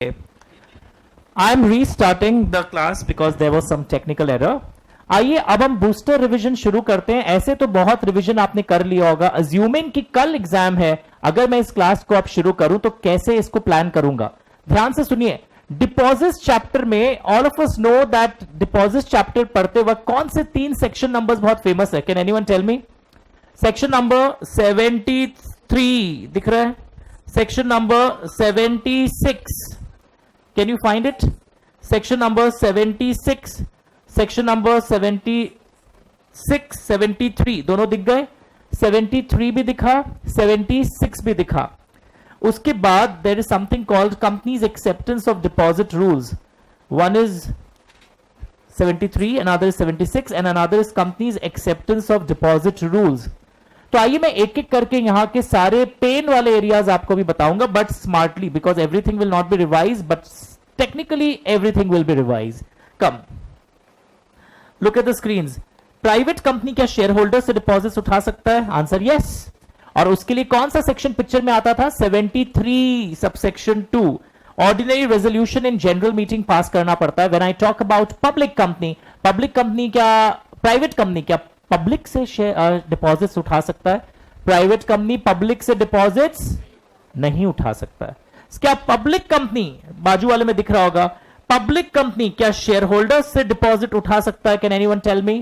I am restarting the class because there was some technical error. आइए अब हम booster revision शुरू करते हैं. ऐसे तो बहुत रिवीजन आपने कर लिया होगा. अज्यूमिंग कि कल एग्जाम है, अगर मैं इस क्लास को अब शुरू करूं तो कैसे इसको प्लान करूंगा. ध्यान से सुनिए. डिपॉजिट्स चैप्टर में all of us know that deposits chapter पढ़ते वक्त कौन से तीन सेक्शन नंबर्स बहुत फेमस है. Can anyone tell me? Section number 73 दिख रहा है. Section number 76. Can you find it? Section number 76, section number 76, 73 दोनों दिख गए. 73 भी दिखा, 76 भी दिखा. उसके बाद there is something called company's acceptance of deposit rules. One is 73, another is 76, and another is company's acceptance of deposit rules. तो आइए मैं एक एक करके यहां के सारे पेन वाले एरियाज आपको भी बताऊंगा, but smartly, because everything will not be revise, but technically everything will be revise. Come look at the screens. Private company क्या शेयर होल्डर से डिपॉजिट्स उठा सकता है? Answer yes. और उसके लिए कौन सा सेक्शन पिक्चर में आता था? 73 subsection 2. Ordinary resolution in general meeting pass करना पड़ता है. When I talk about public company क्या प्राइवेट कंपनी क्या पब्लिक से डिपॉजिट्स उठा सकता है? प्राइवेट कंपनी पब्लिक से डिपॉजिट्स नहीं उठा सकता है. क्या पब्लिक कंपनी, बाजू वाले में दिख रहा होगा, पब्लिक कंपनी क्या शेयर होल्डर्स से डिपॉजिट उठा सकता है? Can anyone tell me?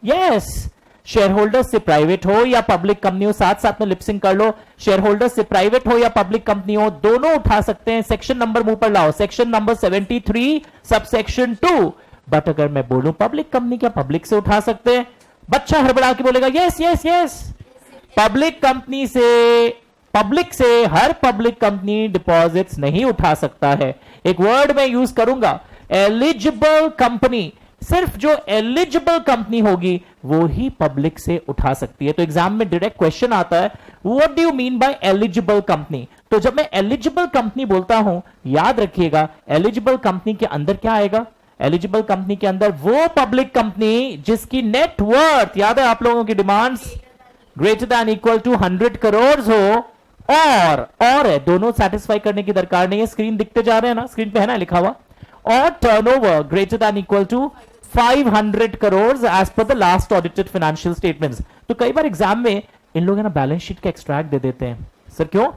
Yes. Share holders से प्राइवेट हो या पब्लिक कंपनी हो, साथ साथ में लिपसिंग कर लो. शेयर होल्डर्स से प्राइवेट हो या पब्लिक कंपनी हो, दोनों उठा सकते हैं. सेक्शन नंबर मुंह पर लाओ. Section number 73 subsection 2. बट अगर मैं बोलूं पब्लिक कंपनी क्या पब्लिक से उठा सकते हैं, बच्चा हड़बड़ा के बोलेगा yes yes yes. Public company से, पब्लिक से हर पब्लिक कंपनी डिपॉजिट्स नहीं उठा सकता है. एक वर्ड मैं यूज करूंगा, एलिजिबल कंपनी. सिर्फ जो एलिजिबल कंपनी होगी वो ही पब्लिक से उठा सकती है. तो एग्जाम में डायरेक्ट क्वेश्चन आता है, what do you mean by eligible company? तो जब मैं एलिजिबल कंपनी बोलता हूं, याद रखिएगा एलिजिबल कंपनी के अंदर क्या आएगा? एलिजिबल कंपनी के अंदर वो पब्लिक कंपनी जिसकी नेटवर्थ, याद है आप लोगों की demands, greater than equal to 100 crore हो, और है, दोनों सेटिस्फाई करने की दरकार नहीं है. स्क्रीन दिखते जा रहे हैं ना, स्क्रीन पे है ना लिखा हुआ, और turnover greater than equal to 500 crore as per the last audited financial statements. तो कई बार एग्जाम में इन लोग ना बैलेंस शीट का एक्सट्रैक्ट दे देते हैं. सर क्यों?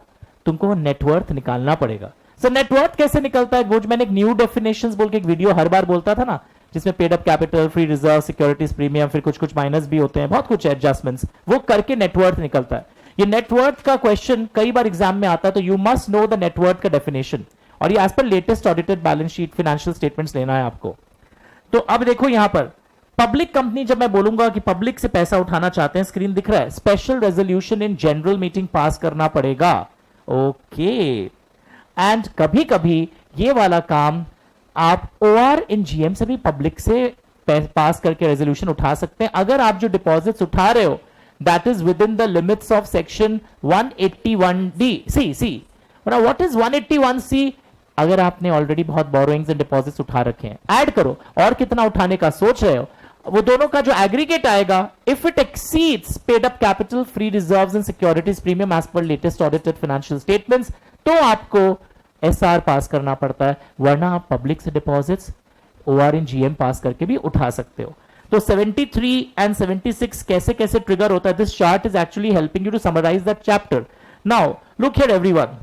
तुमको नेटवर्थ निकालना पड़ेगा. सर नेटवर्थ कैसे निकलता है? वो जो मैंने एक न्यू डेफिनेशंस बोल के एक वीडियो हर बार बोलता था ना, जिसमें paid up capital, free reserve, securities premium, फिर कुछ माइनस भी होते हैं, बहुत कुछ एडजस्टमेंट्स, वो करके नेटवर्थ निकलता है. ये नेटवर्थ का क्वेश्चन कई बार एग्जाम में आता है, तो you must know the net worth का डेफिनेशन, और ये as per latest audited balance sheet financial statements लेना है आपको. तो अब देखो यहां पर पब्लिक कंपनी, जब मैं बोलूंगा कि पब्लिक से पैसा उठाना चाहते हैं, स्क्रीन दिख रहा है, special resolution in general meeting pass करना पड़ेगा. ओके. एंड कभी कभी ये वाला काम आप ओआर इन जीएम से भी पब्लिक से पास करके रेजोल्यूशन उठा सकते हैं, अगर आप जो डिपॉजिट्स उठा रहे हो that is within the limits of section 181D C. Now what is 181C? अगर आपने ऑलरेडी बहुत बोरोइंग्स एंड डिपॉजिट्स उठा रखे हैं, ऐड करो और कितना उठाने का सोच रहे हो, वो दोनों का जो एग्रीगेट आएगा, if it exceeds paid up capital, free reserves and securities premium as per latest audited financial statements, तो आपको एसआर पास करना पड़ता है, वरना आप पब्लिक से डिपॉजिट्स ओआर इन जीएम पास करके भी उठा सकते हो. तो 73 एंड 76 कैसे कैसे ट्रिगर होता है? This chart is actually helping you to summarise that chapter. Now look here everyone.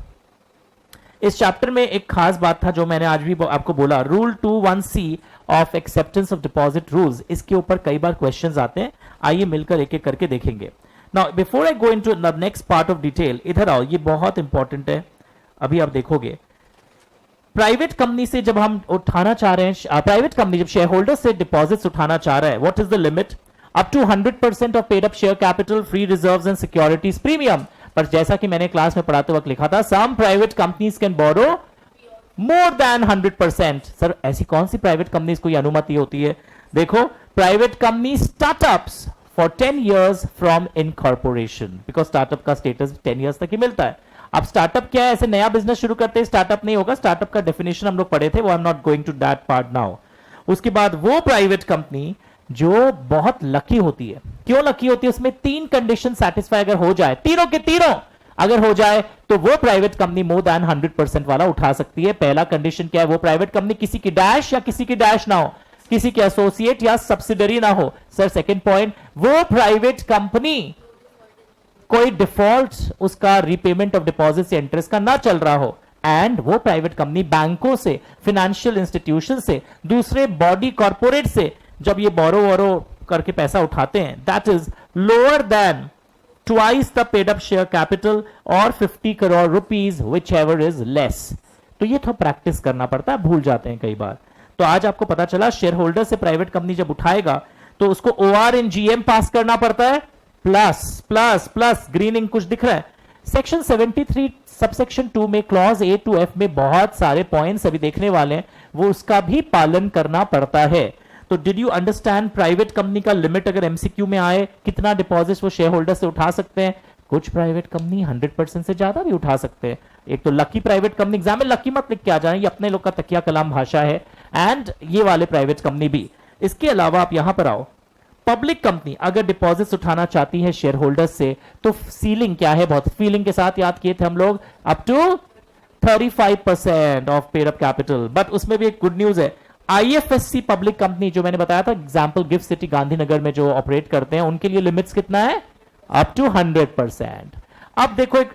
इस चैप्टर में एक खास बात था जो मैंने आज भी आपको बोला, rule 21C of acceptance of deposit rules. इसके ऊपर कई बार क्वेश्चंस आते हैं, आइए मिलकर एक एक करके देखेंगे. Now before I go into the next part of detail, इधर आओ, ये बहुत इंपॉर्टेंट है, अभी आप देखोगे. प्राइवेट कंपनी से जब हम उठाना चाह रहे हैं, प्राइवेट कंपनी जब शेयर होल्डर से डिपॉजिट्स उठाना चाह रहा है, what is the limit? Up to 100% of paid up share capital, free reserves and securities premium. पर जैसा कि मैंने क्लास में पढ़ाते वक्त लिखा था, some private companies can borrow more than 100%. Sir ऐसी कौन सी प्राइवेट कंपनीज को अनुमति होती है? देखो, private company startups for 10 years from incorporation, because startup का स्टेटस 10 years तक ही मिलता है. अब स्टार्टअप क्या है? ऐसे नया बिजनेस शुरू करते हैं, स्टार्टअप नहीं होगा. स्टार्टअप का डेफिनेशन हम लोग पढ़े थे, वो I am not going to that part now. उसके बाद वो प्राइवेट कंपनी जो बहुत लकी होती है. क्यों लकी होती है? उसमें 3 कंडीशन सेटिस्फाई अगर हो जाए, तीनों के तीनों, अगर हो जाए तो वो प्राइवेट कंपनी मोर देन 100% वाला उठा सकती है। पहला कंडीशन क्या है, वो प्राइवेट कंपनी किसी की डैश या किसी की डैश ना हो, किसी के एसोसिएट या सब्सिडरी ना हो। सर सेकंड पॉइंट, वो प्राइवेट कंपनी कोई डिफॉल्ट उसका रीपेमेंट ऑफ डिपॉजिट या इंटरेस्ट का ना चल रहा हो, एंड वो प्राइवेट कंपनी बैंकों से, फाइनेंशियल इंस्टीट्यूशन से, दूसरे बॉडी कॉर्पोरेट से जब ये बोरो वोरो करके पैसा उठाते हैं, that is lower than twice the paid up share capital और 50 crore rupees, which ever is less. तो ये तो प्रैक्टिस करना पड़ता है, भूल जाते हैं कई बार। तो आज आपको पता चला शेयर होल्डर से प्राइवेट कंपनी जब उठाएगा तो उसको ओआर इन जीएम पास करना पड़ता है, plus plus plus green ink कुछ दिख रहा है। सेक्शन 73 सबसेक्शन 2 में क्लॉज ए टू एफ में बहुत सारे पॉइंट्स अभी देखने वाले हैं, वो उसका भी पालन करना पड़ता है। तो did you understand private company का लिमिट अगर एमसीक्यू में आए, कितना डिपॉजिट वो शेयर होल्डर से उठा सकते हैं? कुछ प्राइवेट कंपनी 100% से ज्यादा भी उठा सकते हैं। एक तो लकी प्राइवेट कंपनी, एग्जाम में लकी मत लिख के आ जाए, ये अपने लोग का तकिया कलाम भाषा है, एंड ये वाले प्राइवेट कंपनी भी। इसके अलावा आप यहां पर आओ, पब्लिक कंपनी अगर डिपॉजिट्स उठाना चाहती है शेयर होल्डर्स से तो सीलिंग क्या है, बहुत फीलिंग के साथ याद किए थे हम लोग, up to 35% of paid up capital. But उसमें भी एक गुड न्यूज है, आईएफएससी पब्लिक कंपनी जो मैंने बताया था एग्जांपल गिफ्ट सिटी गांधीनगर में जो ऑपरेट करते हैं, उनके लिए लिमिट्स कितना है? Up to 100%। अब देखो एक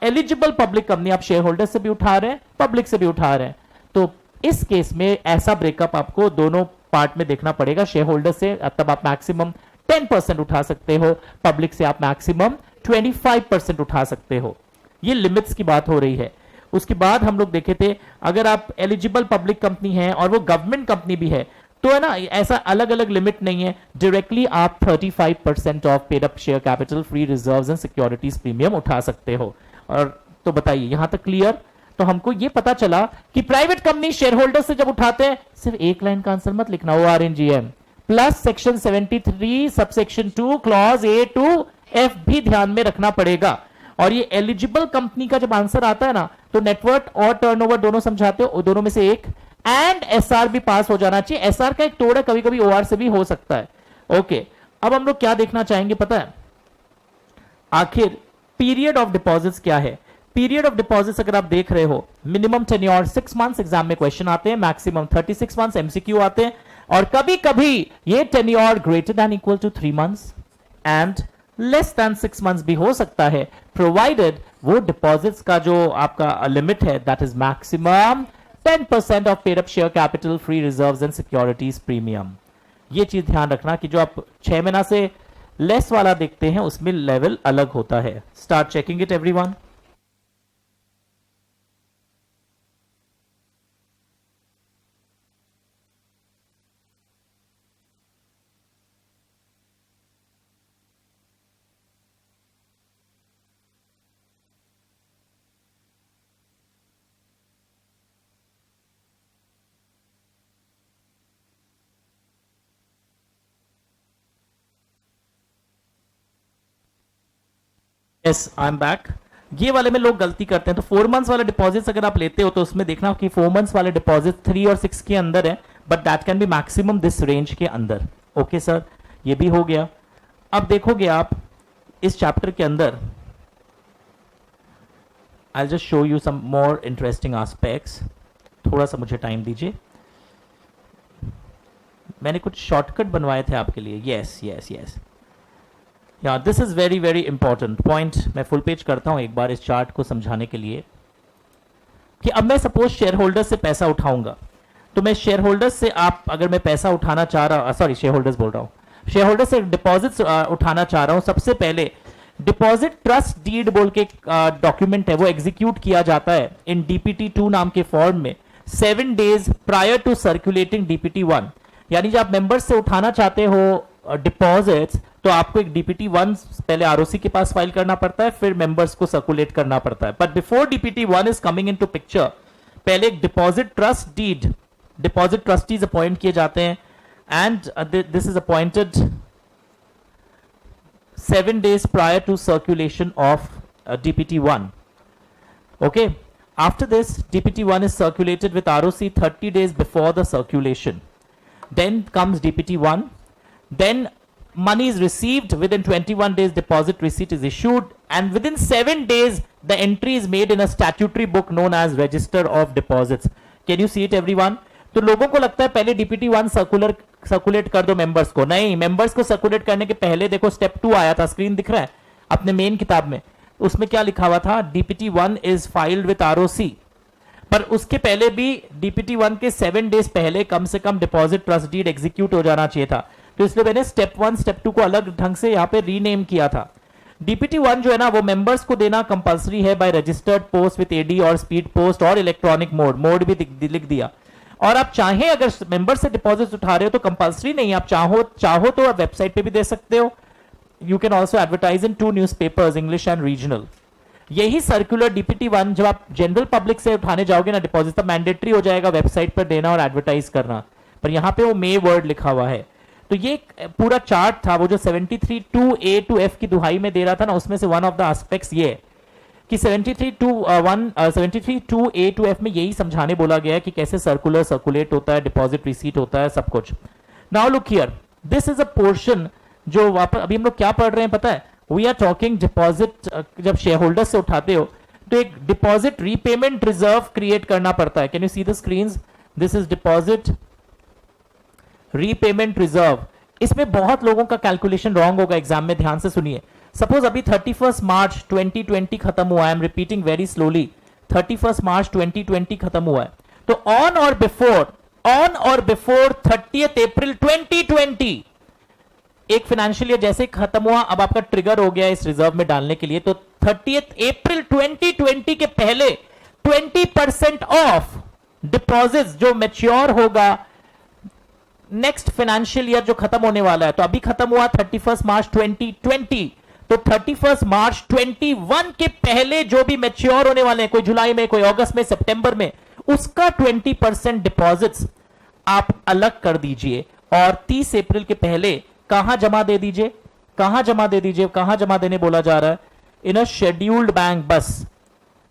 एलिजिबल पब्लिक कंपनी आप शेयर होल्डर से भी उठा रहे हैं, पब्लिक से भी उठा रहे हैं, तो इस केस में ऐसा ब्रेकअप आपको दोनों पार्ट में देखना पड़ेगा। शेयर होल्डर से तब आप मैक्सिमम 10% उठा सकते हो, पब्लिक से आप मैक्सिमम 25% उठा सकते हो। ये लिमिट्स की बात हो रही है। उसके बाद हम लोग देखे थे अगर आप एलिजिबल पब्लिक कंपनी है और वो गवर्नमेंट कंपनी भी है तो है ना, ऐसा अलग अलग लिमिट नहीं है, डायरेक्टली आप 35% of paid up share capital, free reserves and securities premium उठा सकते हो। और तो बताइए यहां तक क्लियर? तो हमको ये पता चला कि प्राइवेट कंपनी शेयर होल्डर से जब उठाते हैं, सिर्फ एक लाइन का आंसर मत लिखना, or in GM plus section 73 subsection 2 clause A to F भी ध्यान में रखना पड़ेगा। और ये एलिजिबल कंपनी का जब आंसर आता है ना, तो नेटवर्थ और टर्नओवर दोनों समझाते हो, दोनों में से एक, एंड एसआर भी पास हो जाना चाहिए। एसआर का एक तोड़ है, कभी कभी ओआर से भी हो सकता है। ओके, अब हम लोग क्या देखना चाहेंगे पता है, आखिर पीरियड ऑफ डिपॉजिट्स क्या है। पीरियड ऑफ डिपॉजिट्स अगर आप देख रहे हो, मिनिमम टेन्योर 6 मंथ्स एग्जाम में क्वेश्चन आते हैं, मैक्सिमम 36 मंथ्स एमसीक्यू आते हैं, और कभी कभी ये tenure greater than equal to 3 months and less than 6 months भी हो सकता है, प्रोवाइडेड वो डिपॉजिट्स का जो आपका लिमिट है that is maximum 10% of paid up share capital, free reserves and securities premium. ये चीज ध्यान रखना कि जो आप 6 महीना से लेस वाला देखते हैं उसमें लेवल अलग होता है। Start checking it everyone. Yes, I am back. ये वाले में लोग गलती करते हैं, तो 4 मंथ्स वाले डिपॉजिट्स अगर आप लेते हो तो उसमें देखना कि 4 मंथ्स वाले डिपॉजिट 3 और 6 के अंदर है, but that can be maximum this range के अंदर। ओके सर, ये भी हो गया। अब देखोगे आप इस चैप्टर के अंदर, I just show you some more interesting aspects. थोड़ा सा मुझे टाइम दीजिए, मैंने कुछ शॉर्टकट बनवाए थे आपके लिए। यस यस यस, या this is very very important point. मैं फुल पेज करता हूं एक बार इस चार्ट को समझाने के लिए कि अब मैं सपोज शेयर होल्डर से पैसा उठाऊंगा, तो मैं शेयर होल्डर से, आप अगर मैं पैसा उठाना चाह रहा, सॉरी शेयर होल्डर्स बोल रहा हूं, शेयर होल्डर से डिपॉजिट उठाना चाह रहा हूं, सबसे पहले डिपॉजिट ट्रस्ट डीड बोल के डॉक्यूमेंट है, वो एग्जीक्यूट किया जाता है इन डीपीटी 2 नाम के फॉर्म में 7 days prior to circulating DPT 1। यानी जब आप मेंबर्स से उठाना चाहते हो डिपॉजिट्स, तो आपको एक डीपीटी 1 पहले आरओसी के पास फाइल करना पड़ता है, फिर मेंबर्स को सर्कुलेट करना पड़ता है। But before DPT 1 is coming into picture, पहले एक deposit trust deed, deposit trustees appoint किए जाते हैं, and this is appointed 7 days prior to circulation of DPT1. Okay, after this DPT1 is circulated with ROC 30 days before the circulation. Then comes DPT1, then money is received, within 21 days deposit receipt is issued, and within 7 days the entry is made in a statutory book known as Register of Deposits. Can you see it everyone? तो लोगों को लगता है पहले DPT 1 circulate कर दो members को. नहीं, मेंबर्स को सर्कुलेट करने के पहले देखो स्टेप 2 आया था, स्क्रीन दिख रहा है अपने मेन किताब में. उसमें क्या लिखा हुआ था? DPT 1 is filed with ROC. पर उसके पहले भी DPT 1 के 7 डेज पहले कम से कम डिपॉजिट ट्रस्ट डीड एग्जीक्यूट हो जाना चाहिए था. तो इसलिए मैंने स्टेप 1 स्टेप 2 को अलग ढंग से यहाँ पे रीनेम किया था. DPT 1 जो है ना वो मेंबर्स को देना कंपलसरी है by registered post with AD और स्पीड पोस्ट और इलेक्ट्रॉनिक मोड भी लिख दिया. और आप चाहें अगर मेंबर से डिपॉजिट उठा रहे हो तो कंपलसरी नहीं है, आप चाहो तो आप वेबसाइट पे भी दे सकते हो. You can also advertise in 2 newspapers, English and regional. यही सर्कुलर DPT 1 जब आप जनरल पब्लिक से उठाने जाओगे ना डिपॉजिट, तब मैंडेटरी हो जाएगा वेबसाइट पर देना और एडवर्टाइज करना. पर यहाँ पे वो मे वर्ड लिखा हुआ है. तो ये पूरा चार्ट था वो जो 73 टू A टू F की दुहाई में दे रहा था ना, उसमें से वन ऑफ द एस्पेक्ट्स ये कि 73 टू A टू F में यही समझाने बोला गया है कि कैसे सर्कुलर सर्कुलेट होता है, डिपॉजिट रिसीट होता है, सब कुछ. Now look here, this is a portion जो वापस अभी हम लोग क्या पढ़ रहे हैं पता है? We are talking deposit. जब शेयर होल्डर से उठाते हो तो एक डिपॉजिट रीपेमेंट रिजर्व क्रिएट करना पड़ता है. Can you see the screens? This is deposit repayment reserve. इसमें बहुत लोगों का कैलकुलेशन रॉन्ग होगा एग्जाम में, ध्यान से सुनिए. सपोज अभी 31 मार्च 2020 खत्म हुआ है. I am repeating very slowly. 31 मार्च 2020 खत्म हुआ है. तो ऑन और बिफोर 30 अप्रैल 2020 एक फाइनेंशियल ईयर जैसे खत्म हुआ, अब आपका ट्रिगर हो गया इस रिजर्व में डालने के लिए. तो 30 अप्रैल 2020 के पहले 20% ऑफ डिपॉजिट जो मैच्योर होगा नेक्स्ट फाइनेंशियल ईयर जो खत्म होने वाला है. तो अभी खत्म हुआ 31 मार्च 2020, तो 31 मार्च 21 के पहले जो भी मैच्योर होने वाले हैं, कोई जुलाई में, कोई अगस्त में, सितंबर में, उसका 20% डिपॉजिट्स आप अलग कर दीजिए और 30 अप्रैल के पहले कहां जमा दे दीजिए. कहां जमा देने बोला जा रहा है? इन अ शेड्यूल्ड बैंक. बस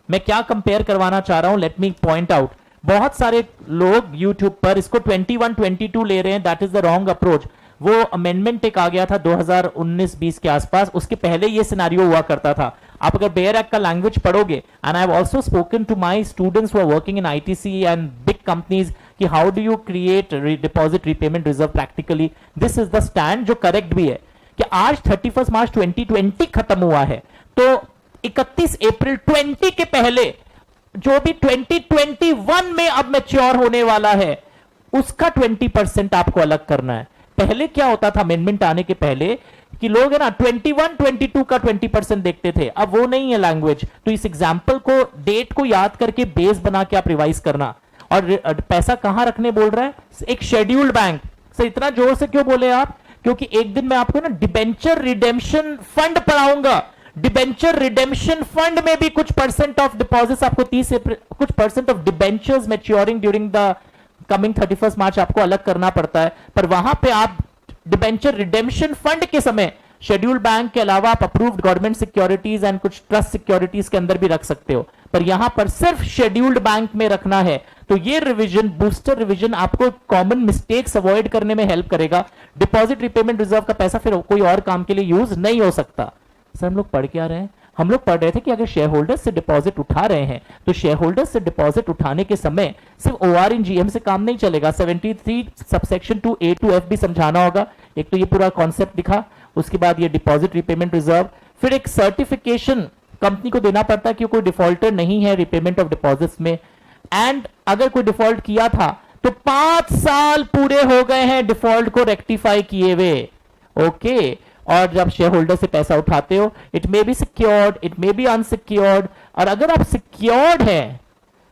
मैं क्या कंपेयर करवाना चाह रहा हूं, लेट मी पॉइंट आउट. बहुत सारे लोग YouTube पर इसको 21-22 ले रहे हैं. That is the wrong approach. वो अमेंडमेंट एक आ गया था 2019-20 के आसपास, उसके पहले ये सिनेरियो हुआ करता था. आप अगर बेयर एक्ट का लैंग्वेज पढ़ोगे, and I have also spoken to my students who are working in ITC and big companies कि how do you create deposit repayment reserve practically. This is the stand जो correct भी है कि आज 31 मार्च 2020 खत्म हुआ है, तो 31 अप्रैल 20 के पहले जो भी 2021 में अब मैच्योर होने वाला है उसका 20% आपको अलग करना है. पहले क्या होता था अमेंडमेंट आने के पहले कि लोग है ना 21-22 का 20% देखते थे. अब वो नहीं है लैंग्वेज. तो इस एग्जांपल को, डेट को याद करके बेस बना के आप रिवाइज करना. और पैसा कहां रखने बोल रहा है? एक शेड्यूल्ड बैंक से. इतना जोर से क्यों बोले आप? क्योंकि एक दिन मैं आपको ना डिबेंचर रिडेम्पशन फंड पढ़ाऊंगा. डिबेंचर रिडेम्पशन फंड में भी कुछ परसेंट ऑफ डिपॉजिट्स आपको 30 अप्रैल, कुछ percent of debentures maturing during the coming 31 मार्च आपको अलग करना पड़ता है. पर वहां पे आप डिबेंचर रिडेम्पशन फंड के समय शेड्यूल्ड बैंक के अलावा आप अप्रूव्ड गवर्नमेंट सिक्योरिटीज एंड कुछ ट्रस्ट सिक्योरिटीज के अंदर भी रख सकते हो. पर यहां पर सिर्फ शेड्यूल्ड बैंक में रखना है. तो ये रिवीजन, बूस्टर रिवीजन, आपको कॉमन मिस्टेक्स अवॉइड करने में हेल्प करेगा. डिपॉजिट रिपेमेंट रिजर्व का पैसा फिर कोई और काम के लिए यूज नहीं हो सकता. सर हम लोग पढ़ क्या रहे हैं? हम लोग पढ़ रहे थे कि अगर शेयर होल्डर्स से डिपॉजिट उठा रहे हैं तो शेयर होल्डर्स से डिपॉजिट उठाने के समय सिर्फ OR इन GM से काम नहीं चलेगा. 73 सबसेक्शन 2 A to F भी समझाना होगा. एक तो ये पूरा कॉन्सेप्ट दिखा, उसके बाद ये डिपॉजिट रिपेमेंट रिजर्व, फिर एक सर्टिफिकेशन कंपनी को देना पड़ता है कि कोई डिफॉल्टर नहीं है रिपेमेंट ऑफ डिपॉजिट्स में. एंड अगर कोई डिफॉल्ट किया था तो 5 साल पूरे हो गए हैं डिफॉल्ट को रेक्टिफाई किए हुए. ओके. और जब शेयर होल्डर से पैसा उठाते हो, it may be secured, it may be unsecured. और अगर आप सिक्योर्ड है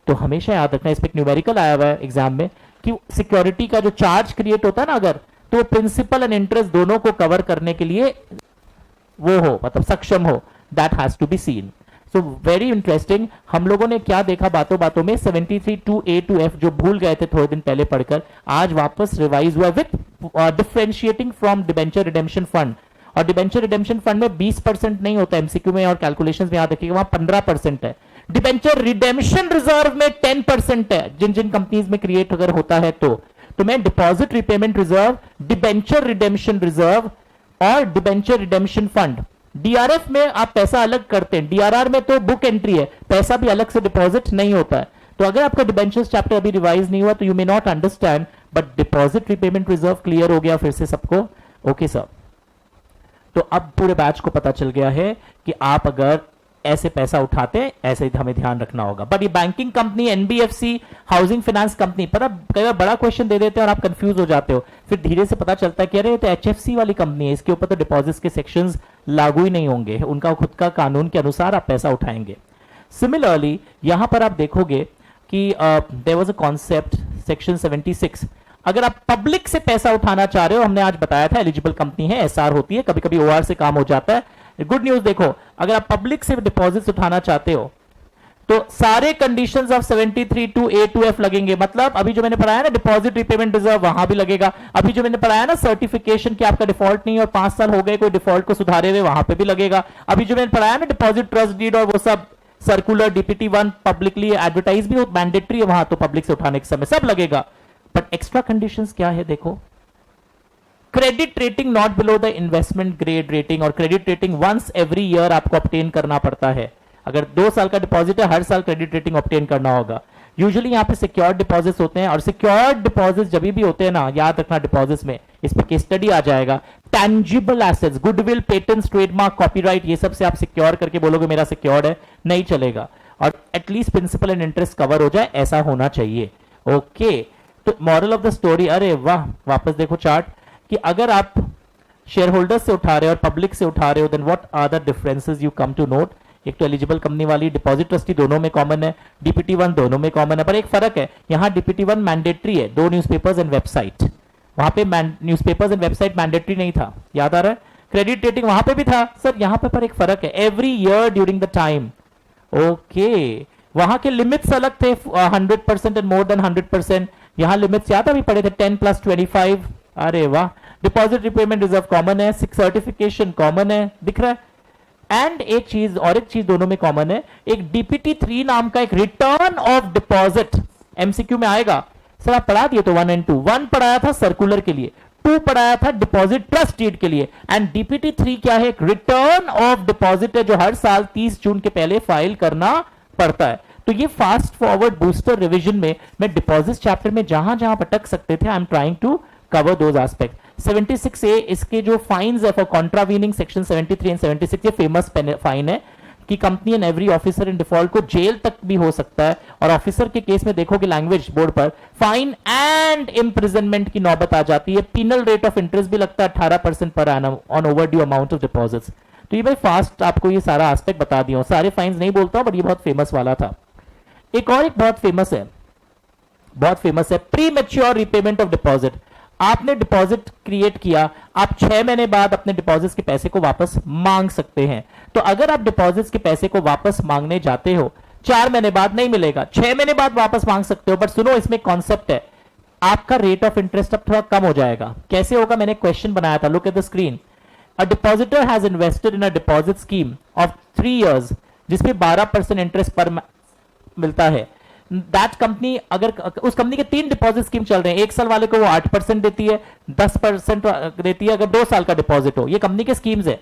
तो हमेशा याद रखना, इस पे न्यूमेरिकल आया हुआ है एग्जाम में कि सिक्योरिटी का जो चार्ज क्रिएट होता है ना, अगर तो प्रिंसिपल एंड इंटरेस्ट दोनों को कवर करने के लिए वो हो, मतलब सक्षम हो. That has to be seen. So very interesting. हम लोगों ने क्या देखा बातों बातों में, 73 टू A to F जो भूल गए थे थोड़े दिन पहले पढ़कर, आज वापस रिवाइज हुआ with differentiating from debenture redemption fund. और डिबेंचर रिडेम्पशन फंड में 20% नहीं होता MCQ में और कैलकुलेशंस में याद रखिएगा, वहां 15% है. डिबेंचर रिडेम्पशन रिजर्व में 10% है जिन जिन कंपनीज में क्रिएट अगर होता है तो मैं deposit repayment reserve, debenture redemption reserve और डिबेंचर रिडेम्पशन फंड। डीआरएफ में आप पैसा अलग करते हैं, डीआरआर में तो बुक एंट्री है, पैसा भी अलग से डिपॉजिट नहीं होता है। तो अगर आपका डिबेंचर्स चैप्टर अभी रिवाइज नहीं हुआ तो you may not understand, but deposit repayment reserve clear हो गया फिर से सबको? Okay sir. तो अब पूरे बैच को पता चल गया है कि आप अगर ऐसे पैसा उठाते हैं ऐसे ही हमें ध्यान रखना होगा। बट ये banking company, NBFC, housing finance company, पर अब कई बार बड़ा क्वेश्चन दे देते हैं और आप कंफ्यूज हो जाते हो, फिर धीरे से पता चलता है कि अरे ये तो एचएफसी वाली कंपनी है, इसके ऊपर तो डिपॉजिट्स के सेक्शंस लागू ही नहीं होंगे, उनका खुद का कानून के अनुसार आप पैसा उठाएंगे। सिमिलरली यहां पर आप देखोगे कि there was a concept section 76, अगर आप पब्लिक से पैसा उठाना चाह रहे हो, हमने आज बताया था एलिजिबल कंपनी है, एसआर होती है, कभी कभी ओआर से काम हो जाता है। गुड न्यूज देखो, अगर आप पब्लिक से डिपॉजिट्स उठाना चाहते हो तो सारे conditions of 73 to A to F लगेंगे। मतलब अभी जो मैंने पढ़ाया ना डिपॉजिट रिपेमेंट रिजर्व, वहां भी लगेगा। अभी जो मैंने पढ़ाया ना सर्टिफिकेशन कि आपका डिफॉल्ट नहीं और 5 साल हो गए कोई डिफॉल्ट को सुधारे हुए, वहां पे भी लगेगा। अभी जो मैंने पढ़ाया ना डिपॉजिट ट्रस्ट डीड और वो सब सर्कुलर डीपीटी 1 पब्लिकली एडवर्टाइज भी हो, मैंडेटरी है वहां, तो पब्लिक से उठाने के समय सब लगेगा। बट एक्स्ट्रा कंडीशंस क्या है देखो, credit rating not below the investment grade rating, और credit rating once every year आपको ऑब्टेन करना पड़ता है। अगर 2 साल का डिपॉजिट है, हर साल क्रेडिट रेटिंग ऑब्टेन करना होगा। यूजुअली यहाँ पे सिक्योर्ड डिपॉजिट्स होते हैं, और सिक्योर्ड डिपॉजिट्स जब भी होते हैं ना, याद रखना डिपॉजिट्स में, इस पे केस स्टडी आ जाएगा, tangible assets, goodwill, patents, trademark, copyright, ये सब से आप सिक्योर करके बोलोगे मेरा सिक्योर्ड है, नहीं चलेगा। और at least principal and interest cover हो जाए, ऐसा होना चाहिए। ओके, तो मॉरल ऑफ द स्टोरी, अरे वाह, वापस देखो चार्ट, कि अगर आप शेयर होल्डर्स से उठा रहे हो और पब्लिक से उठा रहे हो, then what are the differences you come to note. एक तो एलिजिबल कंपनी वाली, डिपॉजिट ट्रस्टी दोनों में कॉमन है, डीपीटी 1 दोनों में कॉमन है, पर एक फर्क है, यहां डीपीटी 1 मैंडेटरी है, 2 न्यूज़पेपर्स एंड वेबसाइट, वहां पे न्यूज़पेपर्स एंड वेबसाइट मैंडेटरी नहीं था, याद आ रहा है। क्रेडिट रेटिंग वहां पे भी था सर, यहां पे पर एक फर्क है, every year during the time. Okay, वहां के लिमिट्स अलग थे, 100% एंड मोर देन 100%, यहां लिमिट्स याद अभी पड़े थे 10 + 25। अरे वाह, डिपॉजिट रिपेमेंट रिजर्व कॉमन है, सर्टिफिकेशन कॉमन है, दिख रहा है। एंड एक चीज दोनों में कॉमन है, एक डीपीटी 3 नाम का एक रिटर्न ऑफ डिपॉजिट एमसीक्यू में आएगा। सर आप पढ़ा दिए तो 1 और 2, 1 पढ़ाया था सर्कुलर के लिए, 2 पढ़ाया था डिपॉजिट ट्रस्ट डीड के लिए, एंड डीपीटी 3 क्या है, एक रिटर्न ऑफ डिपॉजिट है जो हर साल 30 जून के पहले फाइल करना पड़ता है। तो ये फास्ट फॉरवर्ड बूस्टर रिवीजन में मैं डिपॉजिट चैप्टर में जहां जहां भटक सकते थे, I am trying to cover those aspect. 76A इसके जो फाइन्स है फॉर कॉन्ट्रावीनिंग सेक्शन 73 एंड 76, ये फेमस फाइन है कि company and every officer in default को जेल तक भी हो सकता है, और ऑफिसर के केस में देखोगे लैंग्वेज बोर्ड पर फाइन एंड इम्प्रिजनमेंट की नौबत आ जाती है। पिनल रेट ऑफ इंटरेस्ट भी लगता है 18% per annum on overdue amount of deposits. तो ये भाई फास्ट आपको ये सारा एस्पेक्ट बता दिया हूं, सारे फाइन्स नहीं बोलता हूं, बट ये बहुत फेमस वाला था। एक और एक बहुत फेमस है pre mature repayment of deposit. आपने डिपॉजिट क्रिएट किया, आप 6 महीने बाद अपने डिपॉजिट्स के पैसे को वापस मांग सकते हैं। तो अगर आप डिपॉजिट्स के पैसे को वापस मांगने जाते हो, 4 महीने बाद नहीं मिलेगा, 6 महीने बाद वापस मांग सकते हो। बट सुनो, इसमें कॉन्सेप्ट है, आपका रेट ऑफ इंटरेस्ट अब थोड़ा कम हो जाएगा। कैसे होगा, मैंने क्वेश्चन बनाया था, look at the screen. A depositor has invested in a deposit scheme of 3 years जिसपे 12% इंटरेस्ट पर मिलता है। दैट कंपनी, अगर उस कंपनी के 3 डिपॉजिट स्कीम चल रहे हैं, 1 साल वाले को वो 8% देती है, 10% देती है अगर 2 साल का डिपॉजिट हो, ये कंपनी के स्कीम्स है।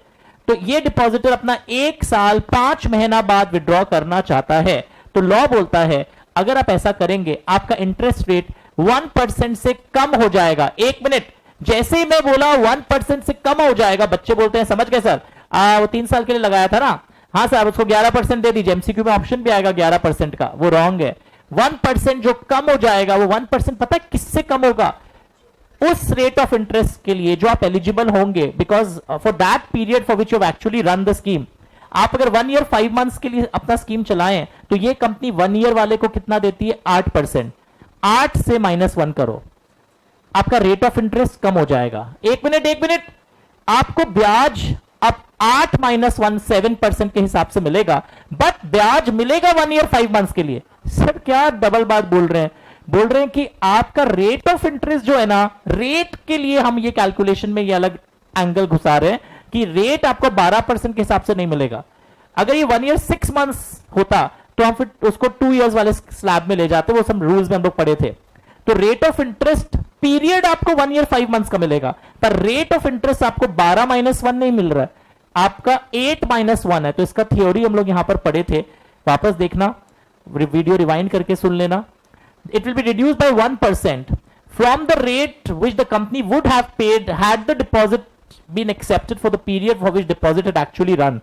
तो ये डिपॉजिटर अपना 1 साल 5 महीना बाद विड्रॉ करना चाहता है, तो लॉ बोलता है अगर आप ऐसा करेंगे आपका इंटरेस्ट रेट 1% से कम हो जाएगा। 1 मिनट, जैसे ही मैं बोला 1% से कम हो जाएगा, बच्चे बोलते हैं समझ गए सर, वो 3 साल के लिए लगाया था ना, हाँ सर उसको 11% दे दीजिए, एमसीक्यू में ऑप्शन भी आएगा 11% का, वो रॉन्ग है। 1% जो कम हो जाएगा, वो 1% पता है किससे कम होगा, उस रेट ऑफ इंटरेस्ट के लिए जो आप एलिजिबल होंगे, because for that period for which you actually run the scheme. आप अगर 1 ईयर 5 मंथ्स के लिए अपना स्कीम चलाएं, तो ये कंपनी 1 ईयर वाले को कितना देती है, 8%। 8 से -1 करो, आपका रेट ऑफ इंटरेस्ट कम हो जाएगा। 1 मिनट, आपको ब्याज अब 8 - 1 7% के हिसाब से मिलेगा, बट ब्याज मिलेगा 1 ईयर 5 मंथ्स के लिए। सर क्या डबल बात बोल रहे हैं कि आपका रेट ऑफ इंटरेस्ट जो है ना, रेट के लिए हम ये कैलकुलेशन में ये अलग एंगल घुसा रहे हैं कि रेट आपको 12% के हिसाब से नहीं मिलेगा। अगर ये 1 ईयर 6 मंथ्स होता तो हम फिर उसको 2 इयर्स वाले स्लैब में ले जाते, वो सब रूल्स में हम लोग पढ़े थे। तो रेट ऑफ इंटरेस्ट पीरियड आपको 1 ईयर 5 मंथ्स का मिलेगा, पर रेट ऑफ इंटरेस्ट आपको 12-1 नहीं मिल रहा है, आपका 8-1 है। तो इसका थ्योरी हम लोग यहां पर पढ़े थे, वापस देखना, वीडियो रिवाइंड करके सुन लेना। It will be reduced by 1% from the rate which the company would have paid had the deposit been accepted for the period for which deposit had actually run.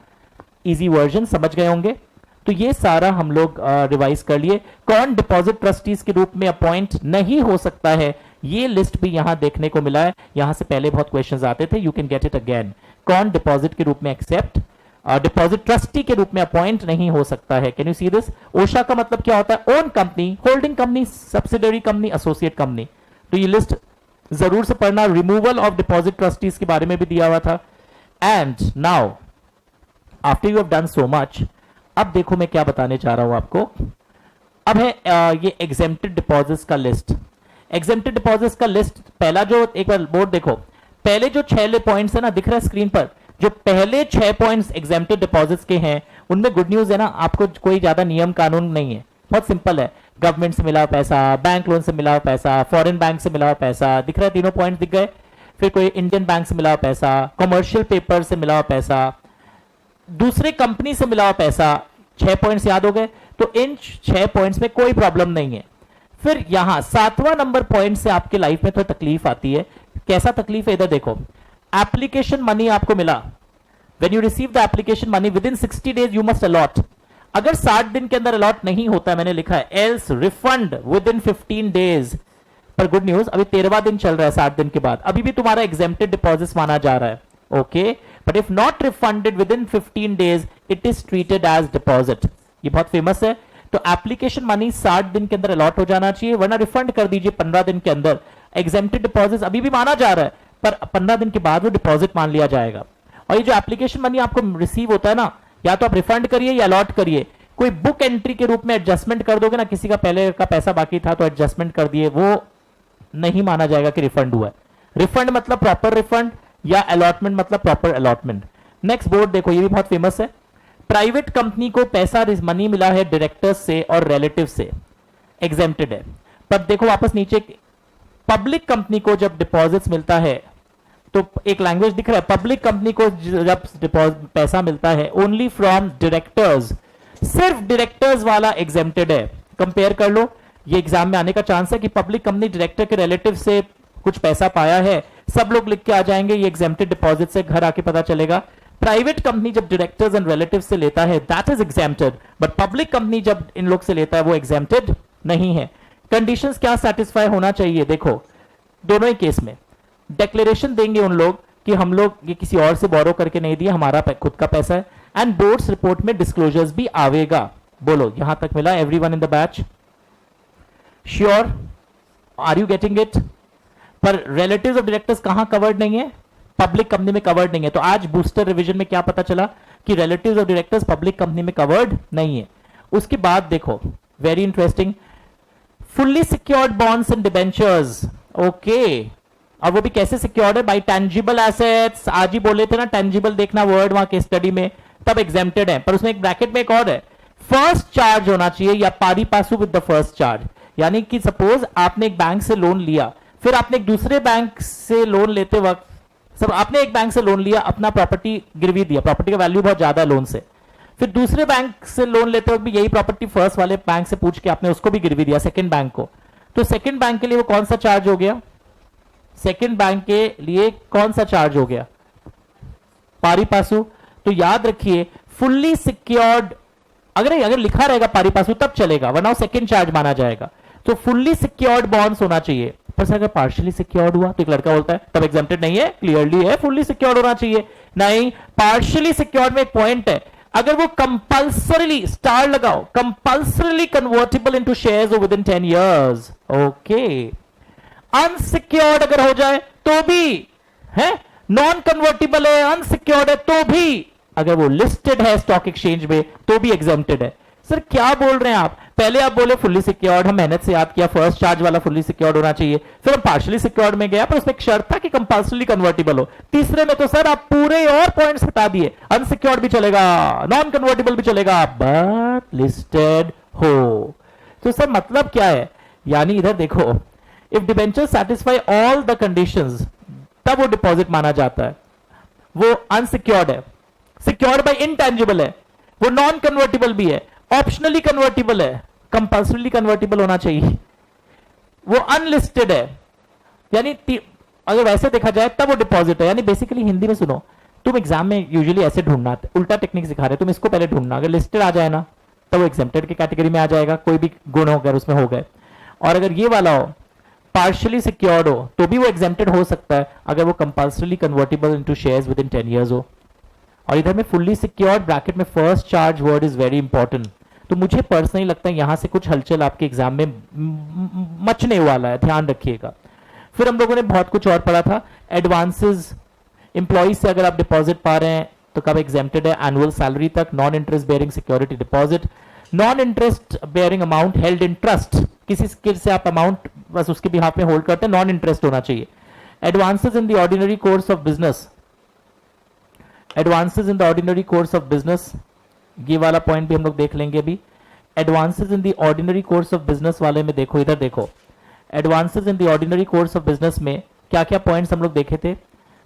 Easy version, समझ गए होंगे। तो ये सारा हम लोग रिवाइज कर लिए। कौन डिपॉजिट ट्रस्टीज के रूप में अपॉइंट नहीं हो सकता है, ये लिस्ट भी यहां देखने को मिला है। यहां से पहले बहुत क्वेश्चंस आते थे, you can get it again. कौन डिपॉजिट के रूप में एक्सेप्ट, डिपॉजिट ट्रस्टी के रूप में अपॉइंट नहीं हो सकता है। Can you see this? ओशा का मतलब क्या होता है? Own company, holding company, subsidiary company, associate company. तो ये लिस्ट जरूर से पढ़ना। रिमूवल ऑफ डिपॉजिट ट्रस्टीज के बारे में भी दिया हुआ था। And now after you have done so much, अब देखो मैं क्या बताने जा रहा हूं आपको। अब है ये एग्जेम्प्टेड डिपॉजिट्स का लिस्ट। एग्जेम्प्टेड डिपॉजिट्स का लिस्ट, पहला जो, एक बार बोर्ड देखो, पहले जो 6 पॉइंट्स है ना, दिख रहा है स्क्रीन पर, जो पहले 6 पॉइंट्स एग्जेम्प्टेड डिपॉजिट्स के हैं, उनमें गुड न्यूज है ना, आपको कोई ज्यादा नियम कानून नहीं है, बहुत सिंपल है। गवर्नमेंट से मिला हुआ पैसा, बैंक लोन से मिला हुआ पैसा, फॉरेन बैंक से मिला हुआ पैसा, दिख रहा है, तीनों पॉइंट दिख गए। फिर कोई इंडियन बैंक से मिला हुआ पैसा, कमर्शियल पेपर से मिला हुआ पैसा, दूसरे कंपनी से मिला हुआ पैसा, 6 पॉइंट्स याद हो गए। तो इन 6 पॉइंट्स में कोई प्रॉब्लम नहीं है। फिर यहां 7वां नंबर पॉइंट से आपके लाइफ में थोड़ी तकलीफ आती है। कैसा तकलीफ है, इधर देखो, एप्लीकेशन मनी आपको मिला। When you receive the application money within 60 days you must allot. अगर 60 दिन के अंदर अलॉट नहीं होता, मैंने लिखा है एल्स रिफंड विदिन 15 डेज। पर गुड न्यूज, अभी 13वां दिन चल रहा है 60 दिन के बाद, अभी भी तुम्हारा एग्जेम्प्टेड डिपॉजिट माना जा रहा है। Okay, but if not refunded within 15 days it is treated as deposit. ये बहुत फेमस है। तो एप्लीकेशन मनी 60 दिन के अंदर अलॉट हो जाना चाहिए, वरना रिफंड कर दीजिए 15 दिन के अंदर। एग्जेम्प्टेड डिपॉजिट अभी भी माना जा रहा है, पर 15 दिन के बाद वो डिपॉजिट मान लिया जाएगा। और ये जो एप्लीकेशन मनी आपको रिसीव होता है ना, या तो आप रिफंड करिए या अलॉट करिए। कोई बुक एंट्री के रूप में एडजस्टमेंट कर दोगे ना, किसी का पहले का पैसा बाकी था तो एडजस्टमेंट कर दिए, वो नहीं माना जाएगा कि रिफंड हुआ है। रिफंड मतलब प्रॉपर रिफंड, या अलॉटमेंट मतलब प्रॉपर अलॉटमेंट। नेक्स्ट बोर्ड देखो, ये भी बहुत फेमस है। प्राइवेट कंपनी को पैसा मनी मिला है डायरेक्टर्स से और रिलेटिव से, एग्जेम्प्टेड है। पर देखो वापस नीचे, पब्लिक कंपनी को जब डिपॉजिट्स मिलता है तो एक लैंग्वेज दिख रहा है, पब्लिक कंपनी को जब पैसा मिलता है ओनली फ्रॉम डायरेक्टर्स, सिर्फ डायरेक्टर्स वाला एग्जेम्प्टेड है। कंपेयर कर लो, ये एग्जाम में आने का चांस है कि पब्लिक कंपनी डायरेक्टर के रिलेटिव से कुछ पैसा पाया है, सब लोग लिख के आ जाएंगे ये एग्जेम्प्टेड डिपॉजिट से, घर आके पता चलेगा। प्राइवेट कंपनी जब डायरेक्टर्स एंड रिलेटिव से लेता है that is exempted, but public company जब इन लोग से लेता है वो एग्जेम्प्टेड नहीं है। कंडीशंस क्या सेटिस्फाई होना चाहिए, देखो दोनों ही केस में डिक्लेरेशन देंगे उन लोग कि हम लोग ये किसी और से बोरो करके नहीं दिया, हमारा खुद का पैसा है। एंड बोर्ड्स रिपोर्ट में डिस्क्लोजर्स भी आवेगा। बोलो यहां तक मिला everyone in the batch? Sure? Are you getting it? पर रिलेटिव्स ऑफ डायरेक्टर्स कहां कवर्ड नहीं है? पब्लिक कंपनी में कवर्ड नहीं है। तो आज बूस्टर रिवीजन में क्या पता चला कि relatives of directors public company में कवर्ड नहीं है। उसके बाद देखो very interesting, fully secured bonds and debentures. Okay, और वो भी कैसे सिक्योर्ड है? By tangible assets. आज ही बोले थे ना टेंजिबल, देखना वर्ड वहां के स्टडी में, तब एग्जेम्प्टेड है। पर उसमें एक ब्रैकेट में एक और है, फर्स्ट चार्ज होना चाहिए या पारी Pasu with the first charge. यानी कि सपोज आपने एक बैंक से लोन लिया, फिर आपने एक दूसरे बैंक से लोन लेते वक्त, सब आपने एक बैंक से लोन लिया, अपना प्रॉपर्टी गिरवी दिया, प्रॉपर्टी का वैल्यू बहुत ज्यादा है लोन से, फिर दूसरे बैंक से लोन लेते वक्त भी यही प्रॉपर्टी फर्स्ट वाले बैंक से पूछ के आपने उसको भी गिरवी दिया, सेकंड बैंक को। तो सेकंड बैंक के लिए वो कौन सा चार्ज हो गया? सेकंड बैंक के लिए कौन सा चार्ज हो गया? पारी पासू। तो याद रखिए फुल्ली सिक्योर्ड, अगर लिखा रहेगा पारी पासू तब चलेगा, वरना सेकंड चार्ज माना जाएगा। तो फुल्ली सिक्योर्ड बॉन्ड्स होना चाहिए। पर सर अगर पार्शियली सिक्योर्ड हुआ तो एक लड़का बोलता है तब एग्जेम्प्टेड नहीं है, क्लियरली है फुल्ली सिक्योर्ड होना चाहिए। नहीं, पार्शियली सिक्योर्ड में एक पॉइंट है, अगर वो कंपल्सरीली, स्टार लगाओ, compulsorily convertible into shares with in 10 years. Okay, unsecured अगर हो जाए तो भी है, नॉन कन्वर्टेबल है, अनसिक्योर्ड है तो भी, अगर वो लिस्टेड है स्टॉक एक्सचेंज में तो भी एग्जेम्प्टेड है। सर क्या बोल रहे हैं आप? पहले आप बोले फुल्ली सिक्योर्ड, हम मेहनत से याद किया फर्स्ट चार्ज वाला फुल्ली सिक्योर्ड होना चाहिए, फिर हम पार्शियली सिक्योर्ड में गया, पर उसमें एक शर्त था कि कंपल्सरी कन्वर्टेबल हो। तीसरे में तो सर आप पूरे और पॉइंट्स हटा दिए, अनसिक्योर्ड भी चलेगा, नॉन कन्वर्टेबल भी चलेगा, बट लिस्टेड हो। तो सर मतलब क्या है? यानी इधर देखो, if debenture satisfy all the conditions तब वो डिपॉजिट माना जाता है। वो अनसिक्योर्ड है, सिक्योर्ड बाय इंटेंजिबल है, वो नॉन कन्वर्टिबल भी है, ऑप्शनली कन्वर्टिबल है, कंपल्सरीली कन्वर्टिबल होना चाहिए, वो अनलिस्टेड है, यानी अगर वैसे देखा जाए तब वो डिपॉजिट है। यानी बेसिकली हिंदी में सुनो, तुम एग्जाम में यूजुअली ऐसे ढूंढना, उल्टा टेक्निक सिखा रहे, तुम इसको पहले ढूंढना, अगर लिस्टेड आ जाए ना तो वो एग्जेम्प्टेड की कैटेगरी में आ जाएगा, कोई भी गुण हो अगर उसमें हो गए, और अगर ये वाला हो पार्शियली सिक्योर्ड हो तो भी वो एग्जेम्प्टेड हो सकता है अगर वो compulsorily convertible into shares with in 10 years हो। और इधर में फुल्ली सिक्योर्ड ब्रैकेट में first charge word is very important. तो मुझे पर्सनली लगता है यहां से कुछ हलचल आपके एग्जाम में मचने वाला है, ध्यान रखिएगा। फिर हम लोगों ने बहुत कुछ और पढ़ा था, एडवांसेस, एम्प्लॉइज से अगर आप डिपॉजिट पा रहे हैं तो कब एग्जेम्प्टेड है, एनुअल सैलरी तक, non interest bearing security deposit, non interest bearing amount held in trust, किसी स्किल से आप अमाउंट बस उसके बिहाफ में होल्ड करते हैं, नॉन इंटरेस्ट होना चाहिए। Advances in the ordinary course of business, advances in the ordinary course of business, ये वाला पॉइंट भी हम लोग देख लेंगे अभी। Advances in the ordinary course of business वाले में देखो, इधर देखो, advances in the ordinary course of business में क्या क्या पॉइंट्स हम लोग देखे थे,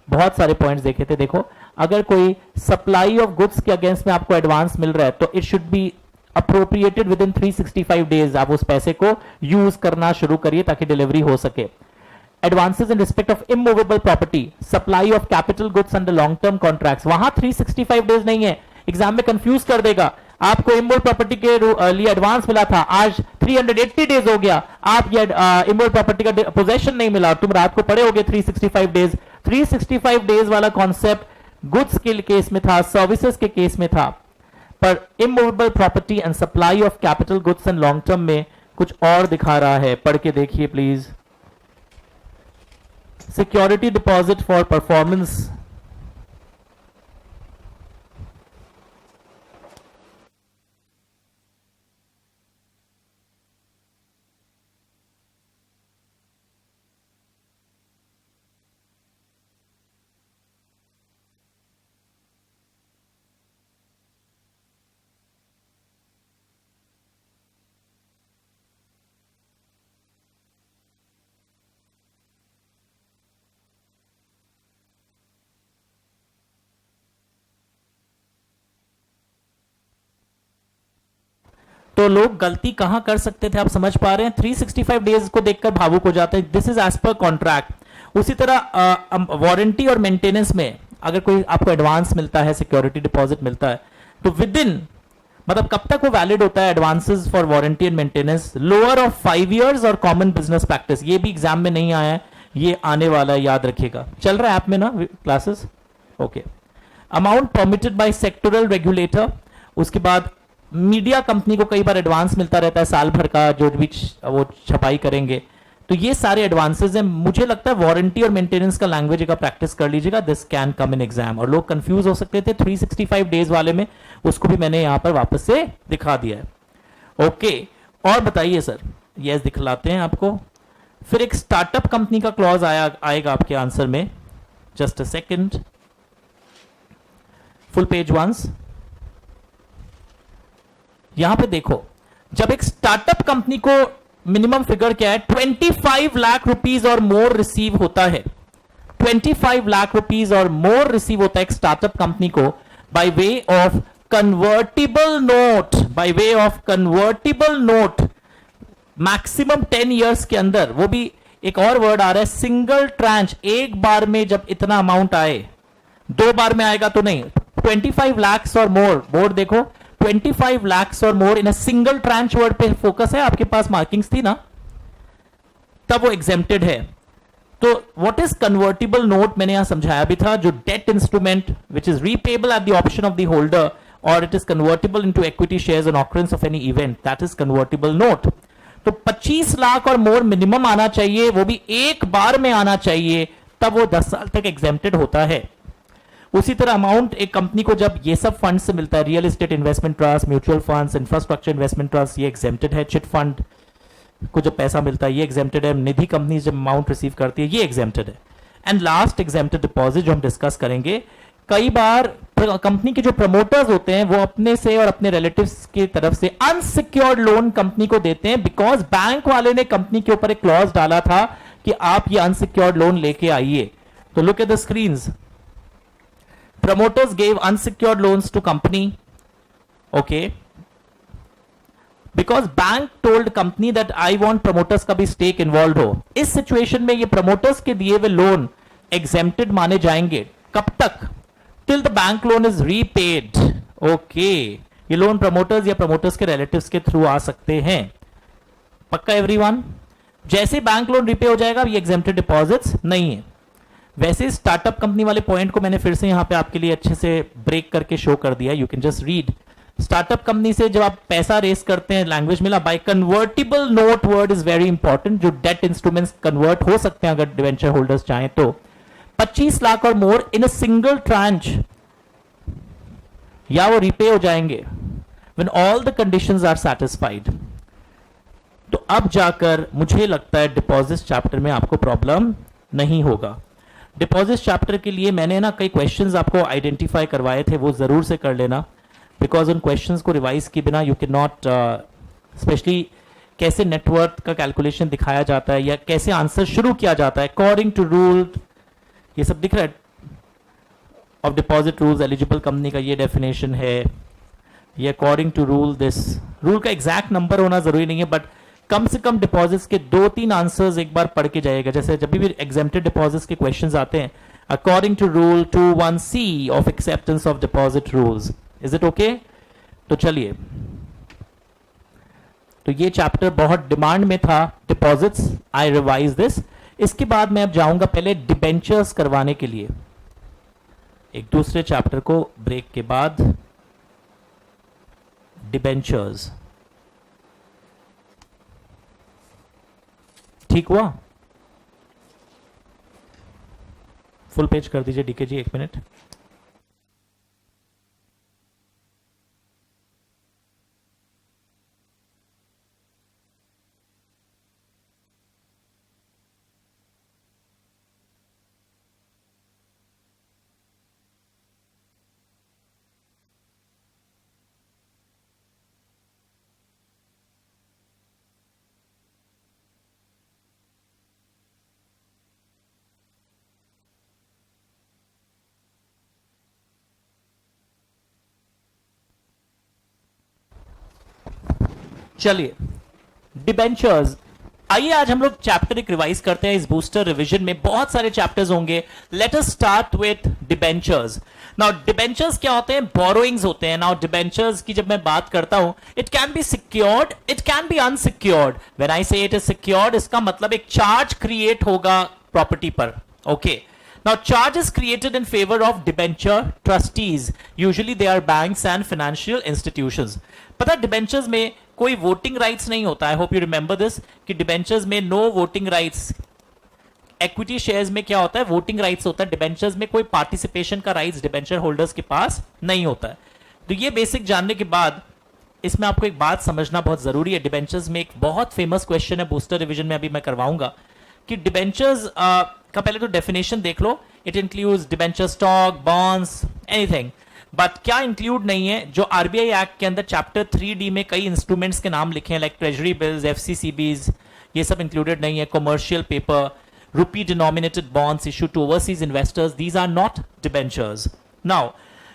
बहुत सारे पॉइंट्स देखे थे। देखो, अगर कोई सप्लाई ऑफ गुड्स के अगेंस्ट में आपको एडवांस मिल रहा है तो it should be appropriated with in 365 days, आप उस पैसे को यूज करना शुरू करिए ताकि डिलीवरी हो सके। Advances in respect of immovable property, supply of capital goods under long term contracts, वहां 365 डेज नहीं है, एग्जाम में कंफ्यूज कर देगा। आपको इमूवेबल प्रॉपर्टी के लिए एडवांस मिला था, आज 380 डेज हो गया, आप ये इमूवेबल प्रॉपर्टी का पोजेशन नहीं मिला, तुम रात को पड़े होगे 365 डेज। 365 डेज वाला कॉन्सेप्ट गुड्स के केस में था, सर्विसेज के केस में था, पर immovable property and supply of capital goods and long term में कुछ और दिखा रहा है, पढ़ के देखिए please. Security deposit for performance, तो लोग गलती कहां कर सकते थे आप समझ पा रहे हैं, 365 डेज को देखकर भावुक हो जाते हैं, this is as per contract. उसी तरह वारंटी और मेंटेनेंस में अगर कोई आपको एडवांस मिलता है, सिक्योरिटी डिपॉजिट मिलता है, तो विद इन, मतलब कब तक वो वैलिड होता है advances for warranty and maintenance, lower of 5 years और कॉमन बिजनेस प्रैक्टिस, ये भी एग्जाम में नहीं आया है, ये आने वाला है, याद रखिएगा। चल रहा है ऐप में ना classes, okay. Amount permitted by sectoral regulator, उसके बाद मीडिया कंपनी को कई बार एडवांस मिलता रहता है साल भर का, जो भी वो छपाई करेंगे, तो ये सारे एडवांसेस हैं। मुझे लगता है वारंटी और मेंटेनेंस का लैंग्वेज का प्रैक्टिस कर लीजिएगा, this can come in exam, और लोग कंफ्यूज हो सकते थे 365 डेज वाले में, उसको भी मैंने यहां पर वापस से दिखा दिया है। ओके, और बताइए सर, यस दिखलाते हैं आपको। फिर एक स्टार्टअप कंपनी का क्लॉज आएगा आपके आंसर में, just a second, full page once. यहां पे देखो, जब एक स्टार्टअप कंपनी को मिनिमम फिगर क्या है, 25 लाख रुपीज और मोर रिसीव होता है, 25 लाख रुपीज और मोर रिसीव होता है एक स्टार्टअप कंपनी को by way of convertible note, by way of convertible note, maximum 10 years के अंदर। वो भी एक और वर्ड आ रहा है, सिंगल ट्रांच, एक बार में जब इतना अमाउंट आए, 2 बार में आएगा तो नहीं, 25 लाख और मोर, बोर्ड देखो, 25 lakhs और मोर इन अ सिंगल ट्रांच, वर्ड पे फोकस है, आपके पास मार्किंग्स थी ना, तब वो एग्जेम्प्टेड है। तो व्हाट इज कन्वर्टिबल नोट, मैंने यहां समझाया भी था, जो debt instrument which is repayable at the option of the holder और it is convertible into equity shares on occurrence of any event, that is convertible note. तो 25 लाख और मोर मिनिमम आना चाहिए, वो भी एक बार में आना चाहिए, तब वो 10 साल तक एग्जेम्प्टेड होता है। उसी तरह अमाउंट एक कंपनी को जब ये सब फंड से मिलता है, real estate investment trust, mutual funds, infrastructure investment trust, ये एग्जेम्प्टेड है। चिट फंड को जब पैसा मिलता है ये एग्जेम्प्टेड है। निधि कंपनी जब अमाउंट रिसीव करती है ये एग्जेम्प्टेड है। एंड लास्ट एग्जेम्प्टेड डिपॉजिट जो हम डिस्कस करेंगे, कई बार कंपनी के जो प्रमोटर्स होते हैं वो अपने से और अपने रिलेटिव्स की तरफ से अनसिक्योर्ड लोन कंपनी को देते हैं, बिकॉज बैंक वाले ने कंपनी के ऊपर एक क्लॉज डाला था कि आप ये अनसिक्योर्ड लोन लेके आइए. तो look at the screens. Promoters gave unsecured loans to company, okay, because bank told company that I want promoters का भी stake involved हो. इस situation में ये promoters के दिए हुए लोन exempted माने जाएंगे. कब तक? Till the bank loan is repaid. Okay, ये लोन promoters या promoters के relatives के थ्रू आ सकते हैं. पक्का everyone? जैसे बैंक लोन रिपे हो जाएगा ये exempted deposits नहीं है. वैसे स्टार्टअप कंपनी वाले पॉइंट को मैंने फिर से यहां पे आपके लिए अच्छे से ब्रेक करके शो कर दिया. You can just read. Startup company से जब आप पैसा रेस करते हैं, लैंग्वेज मिला, by convertible note word is very important. जो डेट इंस्ट्रूमेंट्स कन्वर्ट हो सकते हैं अगर डिवेंचर होल्डर्स चाहें तो 25 लाख और मोर इन अ सिंगल ट्रांच, या वो रिपे हो जाएंगे when all the conditions are satisfied. तो अब जाकर मुझे लगता है डिपॉजिट चैप्टर में आपको प्रॉब्लम नहीं होगा. डिपॉजिट चैप्टर के लिए मैंने ना कई क्वेश्चंस आपको आइडेंटिफाई करवाए थे, वो जरूर से कर लेना, बिकॉज उन क्वेश्चंस को रिवाइज किए बिना यू कैन नॉट, स्पेशली कैसे नेटवर्थ का कैलकुलेशन दिखाया जाता है या कैसे आंसर शुरू किया जाता है अकॉर्डिंग टू रूल, ये सब दिख रहा है. Of deposit rules eligible company का ये डेफिनेशन है, ये according to rule this. Rule का एग्जैक्ट नंबर होना जरूरी नहीं है, बट कम से कम डिपॉजिट्स के 2-3 आंसर्स एक बार पढ़ के जाएगा. जैसे जब भी एग्जेम्प्टेड डिपॉजिट्स के क्वेश्चंस आते हैं, according to rule 21C of acceptance of deposit rules. Is it okay? तो चलिए, तो ये चैप्टर बहुत डिमांड में था, डिपॉजिट्स. I revise this. इसके बाद मैं अब जाऊंगा पहले डिबेंचर्स करवाने के लिए, एक दूसरे चैप्टर को ब्रेक के बाद. डिबेंचर्स ठीक हुआ? फुल पेज कर दीजिए डीके जी, 1 मिनट. चलिए, डिबेंचर्स. आइए आज हम लोग चैप्टर एक रिवाइज करते हैं इस बूस्टर रिवीजन में. बहुत सारे चैप्टर्स होंगे. Let us start with debentures. Now debentures क्या होते हैं? बोरोइंग्स होते हैं. नाउ डिबेंचर्स की जब मैं बात करता हूं, it can be secured, it can be unsecured. When I से इट इज सिक्योर्ड, इसका मतलब एक चार्ज क्रिएट होगा प्रॉपर्टी पर. Okay. Now charge is created in favor of debenture trustees. Usually they are banks and financial institutions. पता है debentures में कोई वोटिंग राइट्स नहीं होता. I hope you remember this कि डिबेंचर्स में no voting rights. Equity shares में क्या होता है? वोटिंग राइट्स होता है. डिबेंचर्स में कोई पार्टिसिपेशन का राइट्स डिबेंचर होल्डर्स के पास नहीं होता है. तो ये बेसिक जानने के बाद इसमें आपको एक बात समझना बहुत जरूरी है. डिबेंचर्स में एक बहुत फेमस क्वेश्चन है, बूस्टर रिवीजन में अभी मैं करवाऊंगा, कि डिबेंचर्स का पहले तो डेफिनेशन देख लो. It includes debenture stock, bonds, anything. But क्या इंक्लूड नहीं है? जो आरबीआई एक्ट के अंदर चैप्टर 3D में कई इंस्ट्रूमेंट्स के नाम लिखे हैं, लाइक ट्रेजरी बिल्स, एफसीसीबीज, ये सब इंक्लूडेड नहीं है. Commercial paper, rupee denominated bonds issue to overseas investors, these are not debentures. Now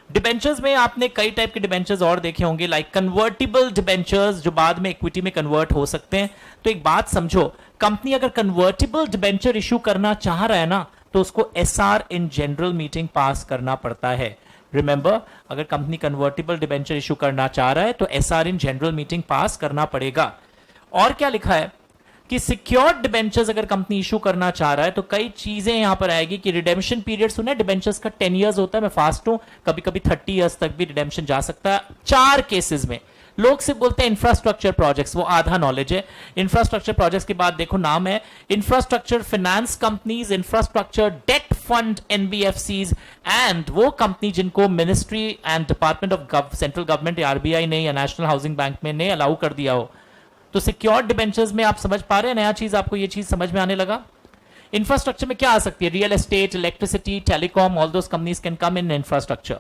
debentures में आपने कई टाइप के डिबेंचर्स और देखे होंगे, लाइक कन्वर्टिबल डिबेंचर्स जो बाद में इक्विटी में कन्वर्ट हो सकते हैं. तो एक बात समझो, कंपनी अगर कन्वर्टिबल डिबेंचर इशू करना चाह रहा है ना, तो उसको एसआर इन जनरल मीटिंग पास करना पड़ता है. रिमेंबर, अगर कंपनी कन्वर्टिबल डिबेंचर इशू करना चाह रहा है तो एसआर इन जनरल मीटिंग पास करना पड़ेगा. और क्या लिखा है कि सिक्योर्ड डिबेंचर्स अगर कंपनी इशू करना चाह रहा है तो कई चीजें यहां पर आएगी कि रिडेम्पशन पीरियड सुना है डिबेंचर्स का 10 इयर्स होता है. मैं फास्ट हूं, कभी कभी 30 इयर्स तक भी रिडेम्पशन जा सकता है 4 केसेस में. लोग सिर्फ बोलते हैं इंफ्रास्ट्रक्चर प्रोजेक्ट्स, वो आधा नॉलेज है. इंफ्रास्ट्रक्चर प्रोजेक्ट्स के बाद देखो नाम है infrastructure finance companies, infrastructure debt fund NBFCs, and वो कंपनी जिनको ministry and department of central government या आरबीआई ने या नेशनल हाउसिंग बैंक में ने अलाउ कर दिया हो. तो सिक्योर्ड डिबेंचर्स में आप समझ पा रहे हैं, नया चीज आपको ये चीज समझ में आने लगा. इंफ्रास्ट्रक्चर में क्या आ सकती है? Real estate, electricity, telecom, all those companies can come in infrastructure.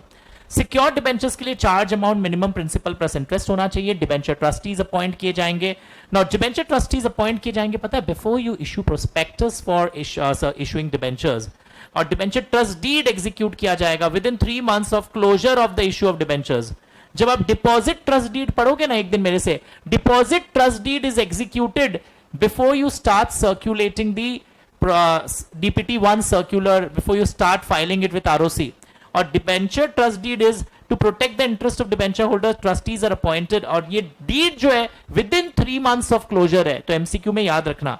Secured debentures के लिए charge amount minimum principal plus interest होना चाहिए। डिबेंचर ट्रस्टीज अपॉइंट किए जाएंगे। नाउ डिबेंचर ट्रस्टीज अपॉइंट किए जाएंगे, पता है, before you issue prospectus for issuing debentures, और डिबेंचर ट्रस्ट डीड एग्जीक्यूट किया जाएगा within 3 months of closure of the issue of debentures. जब आप डिपॉजिट ट्रस्ट डीड पढ़ोगे ना एक दिन मेरे से, deposit trust deed is executed before you start circulating the DPT-1 circular, before you start filing it with ROC. और debenture trust deed is to protect the interest of debenture holder, trustees are appointed, और ये deed जो है within 3 months of closure है। तो MCQ में याद रखना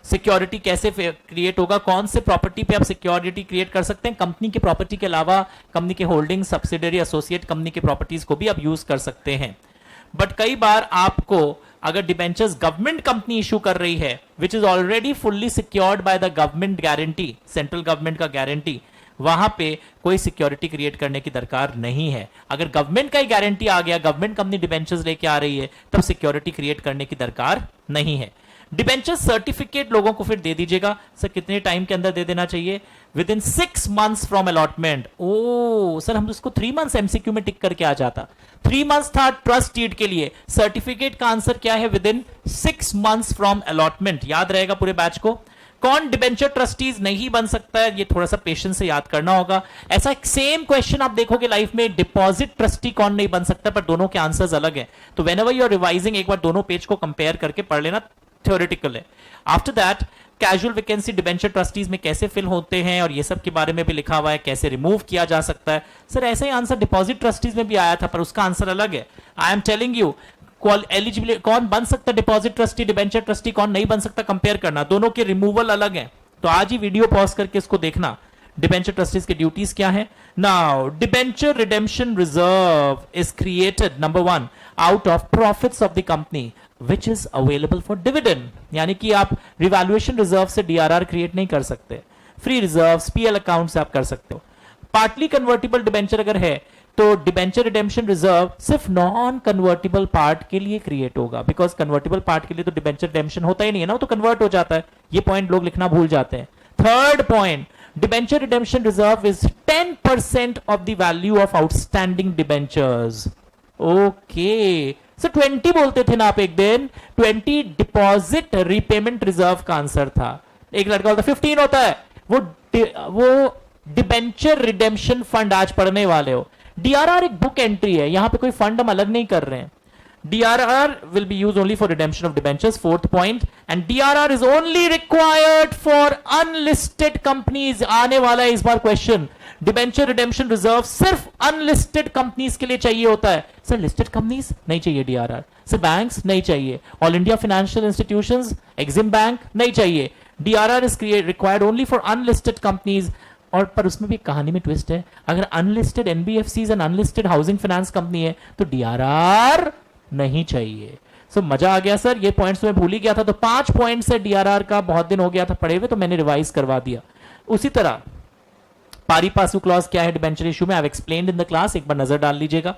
सिक्योरिटी कैसे क्रिएट होगा, कौन से प्रॉपर्टी पे आप सिक्योरिटी क्रिएट कर सकते हैं। कंपनी की प्रॉपर्टी के अलावा कंपनी के होल्डिंग, सब्सिडरी, एसोसिएट कंपनी की प्रॉपर्टीज को भी आप यूज कर सकते हैं। बट कई बार आपको अगर डिबेंचर्स गवर्नमेंट कंपनी इशू कर रही है which is already fully secured by the government guarantee, central government का गारंटी, वहां पे कोई सिक्योरिटी क्रिएट करने की दरकार नहीं है। अगर गवर्नमेंट का ही गारंटी आ गया, गवर्नमेंट कंपनी डिबेंचर्स लेके आ रही है, तब सिक्योरिटी क्रिएट करने की दरकार नहीं है। डिबेंचर सर्टिफिकेट लोगों को फिर दे दीजिएगा। सर कितने टाइम के अंदर दे देना चाहिए? Within 6 months from allotment. ओ सर हम उसको 3 months एमसीक्यू में टिक करके आ जाता। 3 months था ट्रस्ट डीड के लिए, सर्टिफिकेट का आंसर क्या है? Within 6 months from allotment. याद रहेगा पूरे बैच को। कौन डिबेंचर ट्रस्टीज नहीं बन सकता है? ये थोड़ा सा पेशेंस से याद करना होगा। ऐसा सेम क्वेश्चन आप देखोगे लाइफ में, डिपॉजिट ट्रस्टी कौन नहीं बन सकता, पर दोनों के आंसर्स अलग हैं। तो व्हेनेवर यू आर रिवाइजिंग, एक बार दोनों पेज को कंपेयर करके पढ़ लेना, थ्योरेटिकल है। After that casual vacancy debenture trustees में कैसे फिल होते हैं और ये सब के बारे में भी लिखा हुआ है, कैसे रिमूव किया जा सकता है। सर ऐसा ही आंसर डिपॉजिट ट्रस्टीज में भी आया था, पर उसका आंसर अलग है। आई एम टेलिंग यू, एलिजिबिलिटी कौन बन सकता डिपॉजिट ट्रस्टी, डिबेंचर ट्रस्टी कौन नहीं बन सकता, कंपेयर करना, दोनों के रिमूवल अलग है। तो आज ही वीडियो पॉज करके इसको देखना, डिबेंचर ट्रस्टीज के ड्यूटीज क्या है। Now debenture redemption reserve is created, number 1, out of profits of the company which is available for dividend. यानी कि आप रिवैल्यूएशन रिजर्व से डीआरआर क्रिएट नहीं कर सकते, फ्री रिजर्व, पीएल अकाउंट से आप कर सकते हो। पार्टली कन्वर्टिबल डिबेंचर अगर है तो डिबेंचर रिडेम्पशन रिजर्व सिर्फ नॉन कन्वर्टिबल पार्ट के लिए क्रिएट होगा, बिकॉज कन्वर्टिबल पार्ट के लिए तो डिबेंचर रिडेम्पशन होता ही नहीं है ना, वो तो कन्वर्ट हो जाता है। ये पॉइंट लोग लिखना भूल जाते हैं। Third point, debenture redemption reserve is 10% of the value of outstanding debentures. Okay sir 20 बोलते थे ना आप एक दिन, 20 डिपॉजिट रिपेमेंट रिजर्व का आंसर था। एक लड़का बोलता 15 होता है, वो डिबेंचर रिडेम्पशन फंड आज पढ़ने वाले हो। डीआरआर एक बुक एंट्री है, यहां पे कोई फंड हम अलग नहीं कर रहे हैं। DRR will be used only for redemption of debentures, fourth point, and DRR is only required for unlisted companies। आने वाला है इस बार क्वेश्चन, डिबेंचर रिडेम्पशन रिजर्व सिर्फ अनलिस्टेड कंपनीज के लिए चाहिए होता है। सर लिस्टेड कंपनीज नहीं चाहिए डीआरआर, सर बैंक्स नहीं चाहिए, all India financial institutions, EXIM bank नहीं चाहिए। DRR is required only for unlisted companies. और पर उसमें भी कहानी में ट्विस्ट है, अगर unlisted NBFCs and unlisted housing finance company है तो डीआरआर नहीं चाहिए। सो मजा आ गया सर, ये पॉइंट्स में भूल ही गया था। तो 5 पॉइंट्स है डीआरआर का, बहुत दिन हो गया था पढ़े हुए, तो मैंने रिवाइज करवा दिया। उसी तरह पारी पासु क्लॉज क्या है डिबेंचर इशू में, I have explained in the class, एक बार नजर डाल लीजिएगा।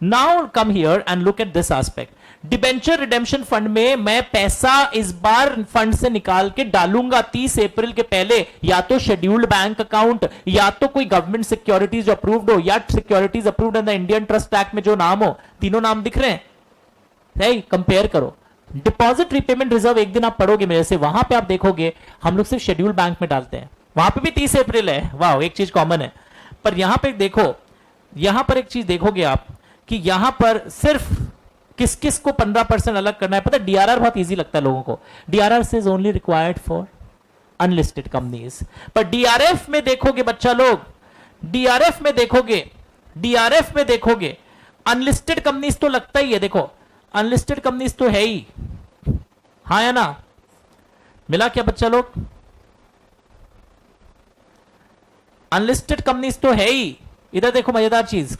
Now come here and look at this aspect. Debenture redemption fund में मैं पैसा इस बार फंड से निकाल के डालूंगा 30 अप्रैल के पहले, या तो शेड्यूल्ड बैंक अकाउंट, या तो कोई गवर्नमेंट सिक्योरिटीज जो अप्रूव्ड हो, या securities approved in the Indian trust act में जो नाम हो, तीनों नाम दिख रहे हैं, नहीं कंपेयर करो। डिपॉजिट रिपेमेंट रिजर्व एक दिन आप पढ़ोगे मेरे से, वहां पे आप देखोगे हम लोग सिर्फ शेड्यूल बैंक में डालते हैं, वहां पे भी 30 अप्रैल है, वाह एक चीज कॉमन है। पर यहां पे देखो, यहां पर एक चीज देखोगे आप कि यहां पर सिर्फ किस किस को 15% अलग करना है। पता है डीआरआर बहुत इजी लगता है लोगों को, DRR is only required for unlisted companies. पर डीआरएफ में देखोगे बच्चा लोग, डीआरएफ में देखोगे अनलिस्टेड कंपनीज तो लगता ही है। देखो अनलिस्टेड कंपनीज तो है ही, हाँ या ना, मिला क्या बच्चा लोग? अनलिस्टेड कंपनीज तो है ही। इधर देखो मजेदार चीज,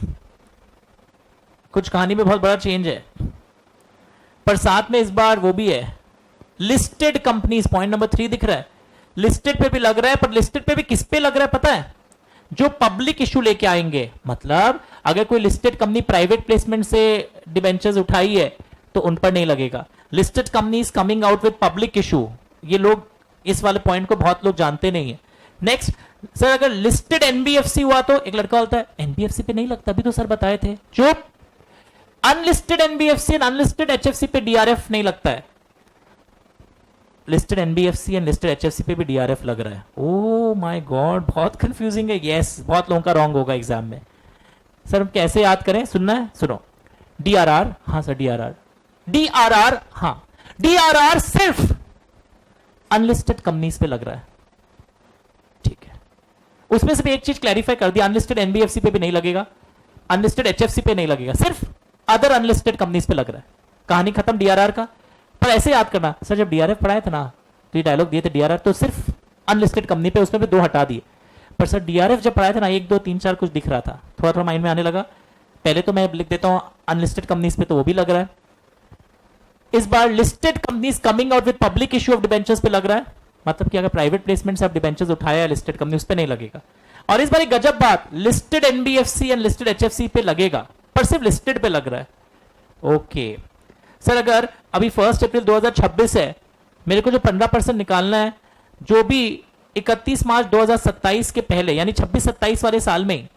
कुछ कहानी में बहुत बड़ा चेंज है, पर साथ में इस बार वो भी है लिस्टेड कंपनीज। पॉइंट नंबर 3 दिख रहा है, लिस्टेड पे भी लग रहा है, पर लिस्टेड पे भी किस पे लग रहा है पता है? जो पब्लिक इशू लेके आएंगे। मतलब अगर कोई लिस्टेड कंपनी प्राइवेट प्लेसमेंट से डिबेंचर्स उठाई है तो उन पर नहीं लगेगा। Listed companies coming out with public issue, ये लोग इस वाले पॉइंट को बहुत लोग जानते नहीं है. नेक्स्ट सर, अगर लिस्टेड एनबीएफसी हुआ तो एक लड़का बोलता है एनबीएफसी पे नहीं लगता, अभी तो सर बताए थे. चुप. Unlisted NBFC and unlisted HFC पे डीआरएफ नहीं लगता है. Listed NBFC and listed HFC पे भी डीआरएफ लग रहा है. ओ माय गॉड, बहुत कंफ्यूजिंग है. यस, बहुत लोगों का रॉन्ग होगा एग्जाम में. सर हम कैसे याद करें? सुनना है, सुनो. डीआरआर, हाँ सर डीआरआर. डीआरआर, हाँ डीआरआर सिर्फ अनलिस्टेड कंपनीज पे लग रहा है. ठीक है, उसमें से भी एक चीज क्लैरिफाई कर दिया, अनलिस्टेड एनबीएफसी पे भी नहीं लगेगा, अनलिस्टेड एचएफसी पे नहीं लगेगा, सिर्फ अदर अनलिस्टेड कंपनीज पे लग रहा है. कहानी खत्म डीआरआर का. पर ऐसे याद करना सर, जब डीआरएफ पढ़ाया था ना तो ये डायलॉग दिए थे, डीआरआर तो सिर्फ अनलिस्टेड कंपनी पे, उसमें भी 2 हटा दिए. पर सर डीआरएफ जब पढ़ाया था ना 1 2 3 4 कुछ दिख रहा था, थोड़ा थोड़ा माइंड में आने लगा. पहले तो मैं लिख देता हूं अनलिस्टेड कंपनीज पे, तो वो भी लग रहा है. इस बार listed companies coming out with public issue of debentures पे लग रहा है. मतलब कि अगर प्राइवेट प्लेसमेंट से आप डिबेंचर्स उठाया लिस्टेड कंपनी, उस पे नहीं लगेगा. और इस बार एक गजब बात, listed NBFC and listed HFC पे लगेगा, पर सिर्फ लिस्टेड पे लग रहा है. ओके सर, अगर अभी 1 अप्रैल 2026 है, मेरे को जो 15% निकालना है, जो भी 31 मार्च 2027 के पहले यानी 26-27 वाले साल में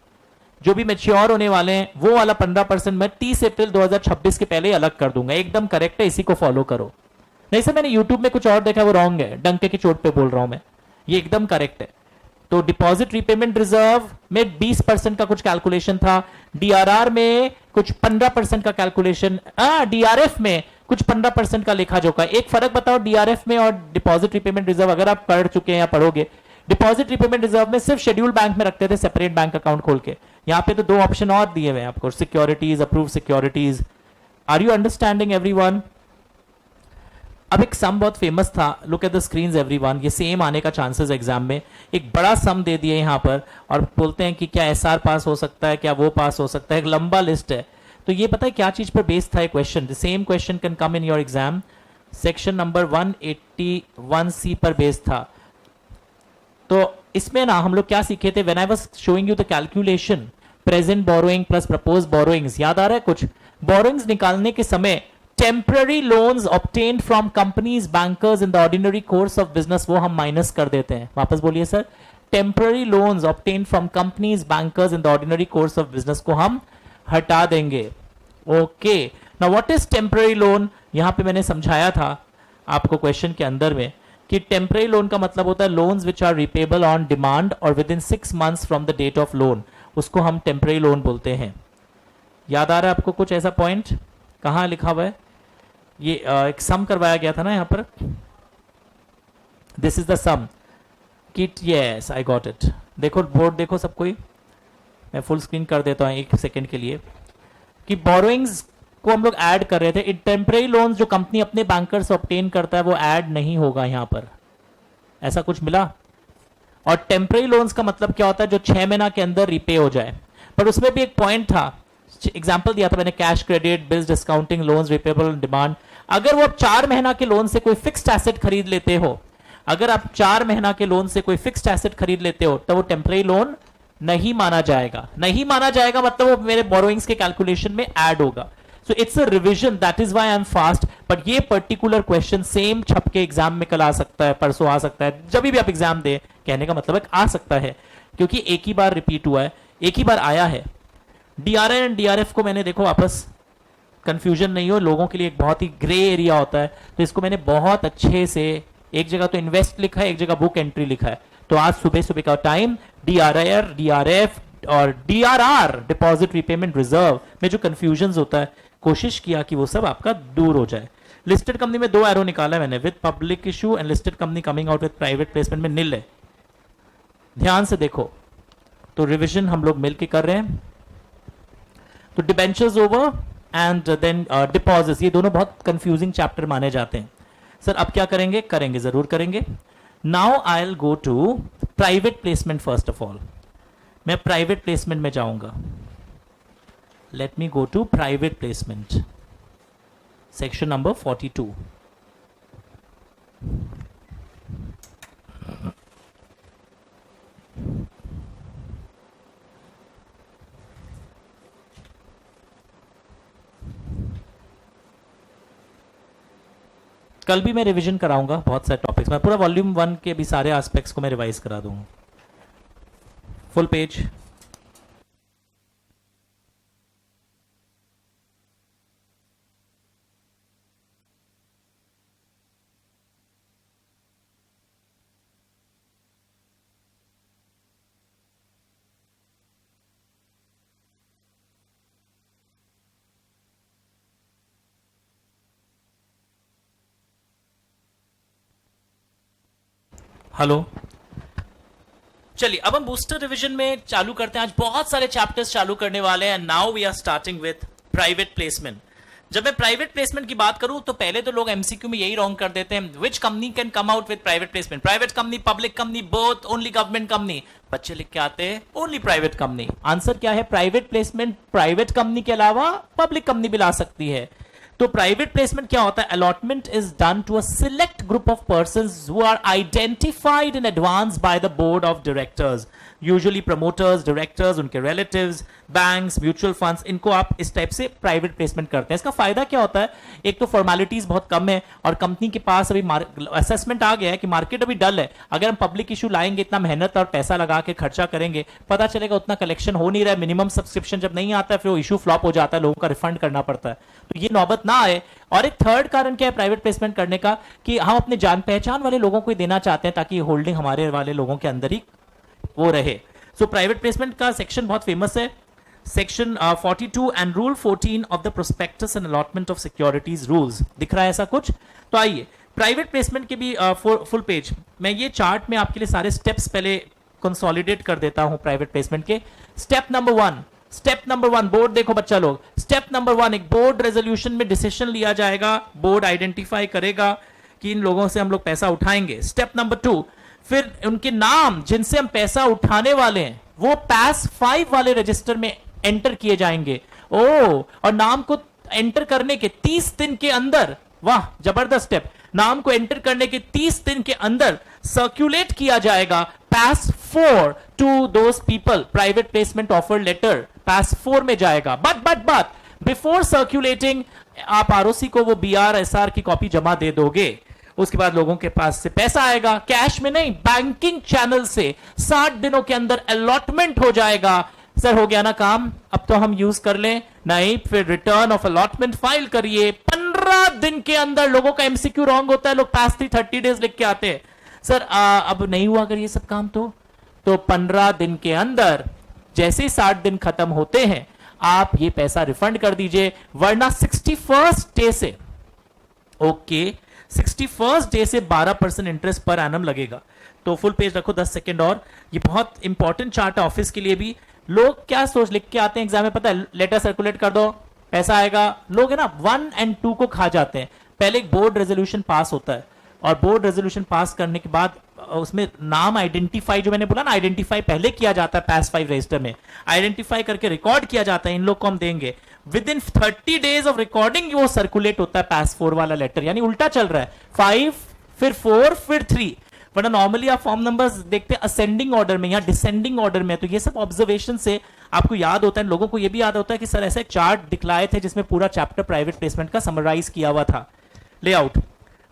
जो भी मैच्योर होने वाले हैं, वो वाला 15% मैं 30 अप्रैल 2026 के पहले ही अलग कर दूंगा. एकदम करेक्ट है, इसी को फॉलो करो. नहीं सर मैंने यूट्यूब में कुछ और देखा, वो रॉन्ग है, डंके की चोट पे बोल रहा हूं मैं, ये एकदम करेक्ट है. तो डिपॉजिट रीपेमेंट रिजर्व में 20% का कुछ कैलकुलेशन था, डीआरआर में कुछ 15% का कैलकुलेशन, डीआरएफ में कुछ 15% का लेखा जोखा. एक फर्क बताओ डीआरएफ में और डिपॉजिट रीपेमेंट रिजर्व, अगर आप पढ़ चुके हैं या पढ़ोगे. डिपॉजिट रीपेमेंट रिजर्व में सिर्फ शेड्यूल बैंक में रखते थे, सेपरेट बैंक अकाउंट खोल के. यहां पे तो 2 ऑप्शन और दिए हुए हैं आपको, securities, approve securities. Are you understanding everyone? अब एक सम बहुत फेमस था, look at the screens everyone, ये सेम आने का चांसेस एग्जाम में. एक बड़ा सम दे दिए यहां पर और बोलते हैं कि क्या एसआर पास हो सकता है, क्या वो पास हो सकता है, एक लंबा लिस्ट है. तो ये पता है क्या चीज पर बेस्ड था ये question? The same question can come in your exam. Section number 181C पर बेस्ड था. तो इसमें ना हम लोग क्या सीखे थे, when I was showing you the calculation, present borrowing plus propose borrowings, याद आ रहा है कुछ? बोरोइंग्स निकालने के समय temporary loans obtained from companies bankers in the ordinary course of business, वो हम माइनस कर देते हैं. वापस बोलिए sir. Temporary loans obtained from companies bankers in the ordinary course of business को हम हटा देंगे. Okay, now what is temporary loan? यहां पे मैंने समझाया था आपको क्वेश्चन के अंदर में कि टेम्पररी लोन का मतलब होता है loans which are repayable on demand और within 6 months from the date of loan, उसको हम टेम्पररी लोन बोलते हैं. याद आ रहा है आपको कुछ ऐसा पॉइंट? कहां लिखा हुआ है ये? एक सम करवाया गया था ना यहां पर, this is the sum kit. Yes I got it. देखो बोर्ड देखो सब कोई, मैं फुल स्क्रीन कर देता हूं 1 सेकेंड के लिए. कि बोरोइंग्स को हम लोग ऐड कर रहे थे. टेम्पररी लोन्स जो कंपनी अपने बैंकर से ऑब्टेन करता है वो ऐड नहीं होगा यहां पर. ऐसा कुछ मिला? और टेम्पररी लोन्स का मतलब क्या होता है? जो 6 महीना के अंदर रिपे हो जाए. पर उसमें भी एक पॉइंट था, एग्जाम्पल दिया था मैंने, cash credit, bills discounting, loans repayable on demand. अगर वो आप 4 महीना के लोन से कोई फिक्स्ड एसेट खरीद लेते हो, अगर आप 4 महीना के लोन से कोई फिक्स्ड एसेट खरीद लेते हो तो वो टेम्पररी लोन नहीं माना जाएगा. नहीं माना जाएगा मतलब वो मेरे बोरोइंग्स के कैलकुलेशन में ऐड होगा. So it's a revision, that is why I am fast. But ये पर्टिकुलर क्वेश्चन सेम छप के एग्जाम में कल आ सकता है, परसों आ सकता है, जब भी आप एग्जाम दे, कहने का मतलब है आ सकता है, क्योंकि एक ही बार रिपीट हुआ है, एक ही बार आया है. डीआरआर एंड डीआरएफ को मैंने, देखो वापस कंफ्यूजन नहीं हो, लोगों के लिए एक बहुत ही ग्रे एरिया होता है, तो इसको मैंने बहुत अच्छे से, एक जगह तो इन्वेस्ट लिखा है, एक जगह बुक एंट्री लिखा है. तो आज सुबह सुबह का टाइम डीआरआर, डीआरएफ और डीआरआर, डिपॉजिट रीपेमेंट रिजर्व में जो कंफ्यूजन होता है, कोशिश किया कि वो सब आपका दूर हो जाए. लिस्टेड कंपनी में 2 एरो निकाला है मैंने, with public issue and listed company coming out with private placement में निल है. ध्यान से देखो, तो रिविजन हम लोग मिलकर कर रहे हैं. तो debentures over and then deposits, ये दोनों बहुत कंफ्यूजिंग चैप्टर माने जाते हैं. सर अब क्या करेंगे? करेंगे, जरूर करेंगे. Now I will go to private placement. First of all मैं प्राइवेट प्लेसमेंट में जाऊंगा. Let me go to private placement, section number 42. कल भी मैं रिवीजन कराऊंगा बहुत सारे टॉपिक्स में, पूरा वॉल्यूम 1 के भी सारे एस्पेक्ट्स को मैं रिवाइज करा दूंगा. Full page. हेलो, चलिए अब हम बूस्टर रिवीजन में चालू करते हैं. आज बहुत सारे चैप्टर्स चालू करने वाले हैं. Now we are starting with private placement. जब मैं प्राइवेट प्लेसमेंट की बात करूं तो पहले तो लोग एमसीक्यू में यही रॉन्ग कर देते हैं, which company can come out with private placement, private company, public company, both, only government company. बच्चे लिख के आते हैं ओनली प्राइवेट कंपनी. आंसर क्या है? प्राइवेट प्लेसमेंट प्राइवेट कंपनी के अलावा पब्लिक कंपनी भी ला सकती है. तो प्राइवेट प्लेसमेंट क्या होता है? Allotment is done to a select group of persons who are identified in advance by the board of directors, usually promoters, directors, उनके रिलेटिव्स, बैंक्स, म्यूचुअल फंड्स. इनको आप इस टाइप से प्राइवेट प्लेसमेंट करते हैं. इसका फायदा क्या होता है? एक तो फॉर्मेलिटीज बहुत कम है और कंपनी के पास अभी असेसमेंट आ गया है कि मार्केट अभी डल है. अगर हम पब्लिक इशू लाएंगे, इतना मेहनत और पैसा लगा के खर्चा करेंगे, पता चलेगा उतना कलेक्शन हो नहीं रहा है. मिनिमम सब्सक्रिप्शन जब नहीं आता है फिर वो इशू फ्लॉप हो जाता है, लोगों का रिफंड करना पड़ता है. तो ये नौबत ना आए. और एक थर्ड कारण क्या है प्राइवेट प्लेसमेंट करने का? कि हम अपने जान पहचान वाले लोगों को देना चाहते हैं ताकि होल्डिंग हमारे वाले लोगों के अंदर ही वो रहे. सो प्राइवेट प्लेसमेंट का सेक्शन बहुत फेमस है, section 42 and rule 14 of the prospectus and allotment of securities rules. दिख रहा है ऐसा कुछ? तो आइए प्राइवेट प्लेसमेंट के भी फुल पेज मैं ये चार्ट में आपके लिए सारे स्टेप्स पहले कंसोलिडेट कर देता हूं. प्राइवेट प्लेसमेंट के स्टेप नंबर वन, बोर्ड देखो बच्चा लोग. स्टेप नंबर 1, एक बोर्ड रेजोल्यूशन में डिसीजन लिया जाएगा. बोर्ड आइडेंटिफाई करेगा कि इन लोगों से हम लोग पैसा उठाएंगे. स्टेप नंबर 2, फिर उनके नाम जिनसे हम पैसा उठाने वाले हैं वो पास 5 वाले रजिस्टर में एंटर किए जाएंगे. और नाम को एंटर करने के 30 दिन के अंदर, वाह जबरदस्त स्टेप, नाम को एंटर करने के 30 दिन के अंदर सर्कुलेट किया जाएगा PAS 4 to those people. Private placement offer letter PAS 4 में जाएगा. बट बिफोर सर्कुलेटिंग आप आरओसी को वो BR/SR की कॉपी जमा दे दोगे. उसके बाद लोगों के पास से पैसा आएगा, कैश में नहीं, बैंकिंग चैनल से 60 दिनों के अंदर अलॉटमेंट हो जाएगा. सर हो गया ना काम, अब तो हम यूज कर लें? नहीं, फिर रिटर्न ऑफ अलॉटमेंट फाइल करिए. 15 दिन के अंदर लोगों का एमसीक्यू रॉन्ग होता है, लोग पास 30 डेज लिख के आते हैं. सर अब नहीं हुआ अगर ये सब काम तो 15 दिन के अंदर जैसे ही 60 दिन खत्म होते हैं आप ये पैसा रिफंड कर दीजिए, वरना 61st डे से 61st डे से 12% इंटरेस्ट पर एनम लगेगा. तो फुल पेज रखो 10 सेकेंड और. ये बहुत इंपॉर्टेंट चार्ट है ऑफिस के लिए भी. लोग क्या सोच लिख के आते हैं एग्जाम में, पता है? लेटर सर्कुलेट कर दो, पैसा आएगा. लोग है ना 1 और 2 को खा जाते हैं. पहले एक बोर्ड रेजोल्यूशन पास होता है और बोर्ड रेजोल्यूशन पास करने के बाद उसमें नाम आइडेंटिफाई, जो मैंने बोला ना, आइडेंटिफाई पहले किया जाता है पास 5 रजिस्टर में, आइडेंटिफाई करके रिकॉर्ड किया जाता है. इन लोग को हम देंगे with in 30 days of recording वो सर्कुलेट होता है पास 4 वाला लेटर. यानी उल्टा चल रहा है, 5 फिर 4 फिर 3. वरना नॉर्मली आप फॉर्म नंबर्स देखते हैं असेंडिंग ऑर्डर में या डिसेंडिंग ऑर्डर में. तो ये सब ऑब्जर्वेशन से आपको याद होता है, लोगों को ये भी याद होता है कि सर ऐसे चार्ट दिखलाए थे जिसमें पूरा चैप्टर प्राइवेट प्लेसमेंट का समराइज किया हुआ था. लेआउट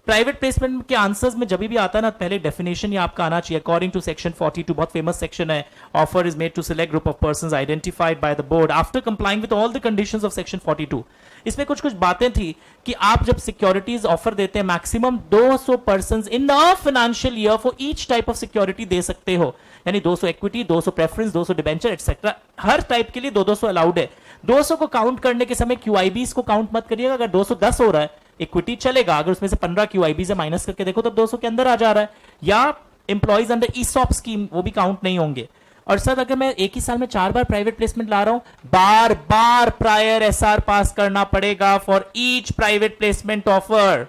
प्राइवेट प्लेसमेंट के आंसर्स में जब भी आता है ना, पहले डेफिनेशन ये आपका आना चाहिए. अकॉर्डिंग टू सेक्शन 42, बहुत फेमस सेक्शन है, offer is made to select group of persons identified by the board after complying with all the conditions of section 42. इसमें कुछ बातें थी कि आप जब सिक्योरिटीज ऑफर देते हैं maximum 200 persons in the financial year for each type of security दे सकते हो. यानी 200 इक्विटी, 200 प्रेफरेंस, 200 डिबेंचर एक्सेट्रा, हर टाइप के लिए 200 अलाउड है. 200 को काउंट करने के समय QIBs को काउंट मत करिएगा. अगर 210 हो रहा है इक्विटी चलेगा, अगर उसमें से 15 QIB से माइनस करके देखो तो 200 के अंदर आ जा रहा है. या एम्प्लॉइज अंडर ESOP स्कीम वो भी काउंट नहीं होंगे. और सर अगर मैं एक ही साल में 4 बार प्राइवेट प्लेसमेंट ला रहा हूं, बार बार प्रायर SR पास करना पड़ेगा for each private placement offer.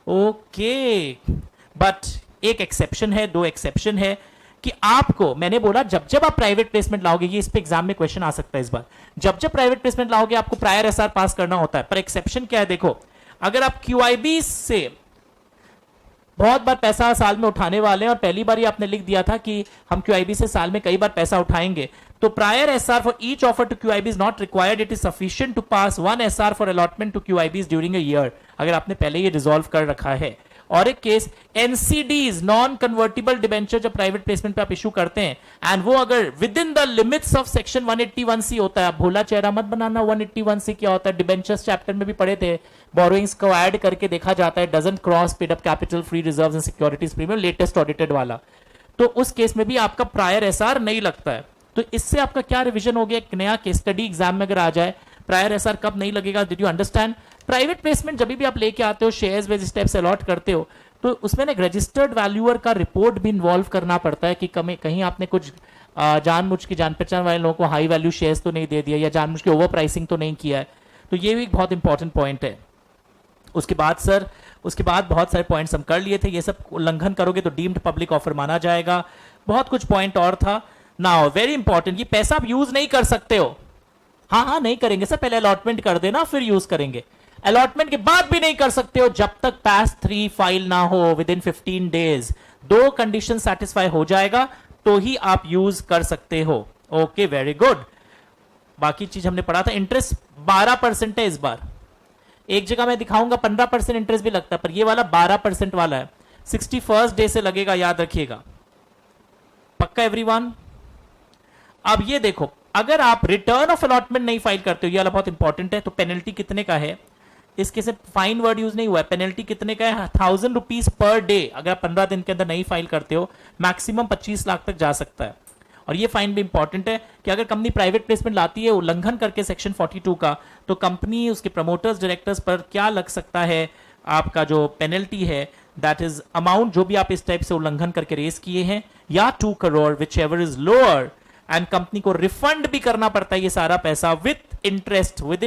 Okay, but एक एक्सेप्शन है, 2 एक्सेप्शन है कि आपको, मैंने बोला जब जब आप प्राइवेट प्लेसमेंट लाओगे, ये इस पे एग्जाम में क्वेश्चन आ सकता है इस बार, जब जब प्राइवेट प्लेसमेंट लाओगे आपको प्रायर SR पास करना होता है. पर एक्सेप्शन क्या है देखो, अगर आप QIB से बहुत बार पैसा साल में उठाने वाले हैं और पहली बार ही आपने लिख दिया था कि हम QIB से साल में कई बार पैसा उठाएंगे, तो prior SR for each offer to QIB is not required, it is sufficient to pass 1 SR for allotment to QIBs during a year. अगर आपने पहले ये रिजॉल्व कर रखा है. और एक case NCDs, non convertible debenture, जब प्राइवेट प्लेसमेंट पे आप इशू करते हैं एंड वो अगर with in the limits of section 181C होता है, भोला चेहरा मत बनाना, 181C क्या होता है, डिबेंचर्स चैप्टर में भी पढ़े थे, बोरोइंग्स को ऐड करके देखा जाता है, doesn't cross paid up capital, free reserves and securities premium, latest audited वाला, तो उस केस में भी आपका प्रायर एसआर नहीं लगता है। तो इससे आपका क्या रिवीजन हो गया, एक नया केस स्टडी एग्जाम में अगर आ जाए, प्रायर एसआर कब नहीं लगेगा, did you understand? Private placement जब भी आप लेके आते हो, शेयर्स वेज इस टाइप से अलॉट करते हो, तो उसमें एक रजिस्टर्ड वैल्यूअर का रिपोर्ट भी इन्वॉल्व करना पड़ता है कि कहीं आपने कुछ जानबूझ के जान पहचान वाले लोगों को हाई वैल्यू शेयर्स तो नहीं दे दिया या जानबूझ के ओवर प्राइसिंग तो नहीं किया है। तो ये भी एक बहुत इंपॉर्टेंट पॉइंट है। उसके बाद सर, उसके बाद बहुत सारे पॉइंट्स हम कर लिए थे, ये सब उल्लंघन करोगे तो डीम्ड पब्लिक ऑफर माना जाएगा। बहुत कुछ पॉइंट और था। नाउ वेरी इंपॉर्टेंट, ये पैसा आप यूज नहीं कर सकते हो। हाँ नहीं करेंगे सर, पहले अलॉटमेंट कर देना फिर यूज करेंगे। अलॉटमेंट के बाद भी नहीं कर सकते हो जब तक पास 3 फाइल ना हो with in 15 days. 2 condition satisfy हो जाएगा तो ही आप यूज कर सकते हो। Okay, very good. बाकी चीज हमने पढ़ा था। इंटरेस्ट 12% है इस बार। एक जगह मैं दिखाऊंगा 15% इंटरेस्ट भी लगता है, पर ये वाला 12% वाला है। 61st डे से लगेगा, याद रखिएगा। पक्का एवरीवन? अब ये देखो, अगर आप रिटर्न ऑफ अलॉटमेंट नहीं फाइल करते हो, ये वाला बहुत इंपॉर्टेंट है, तो पेनल्टी कितने का है? इसके से फाइन वर्ड यूज नहीं हुआ है। पेनल्टी कितने का है? 1000 रुपीज पर डे। अगर आप 15 दिन के अंदर नहीं फाइल करते हो, मैक्सिमम 25 लाख तक जा सकता है। और ये फाइन भी इंपॉर्टेंट है कि अगर कंपनी प्राइवेट प्लेसमेंट लाती है उल्लंघन करके सेक्शन 42 का, तो कंपनी उसके प्रमोटर्स डायरेक्टर्स पर क्या लग सकता है? आपका जो पेनल्टी है, दैट इज अमाउंट जो भी आप इस टाइप से उल्लंघन करके रेस किए हैं, या 2 crore, which ever is lower, and company को रिफंड भी करना पड़ता है ये सारा पैसा with interest with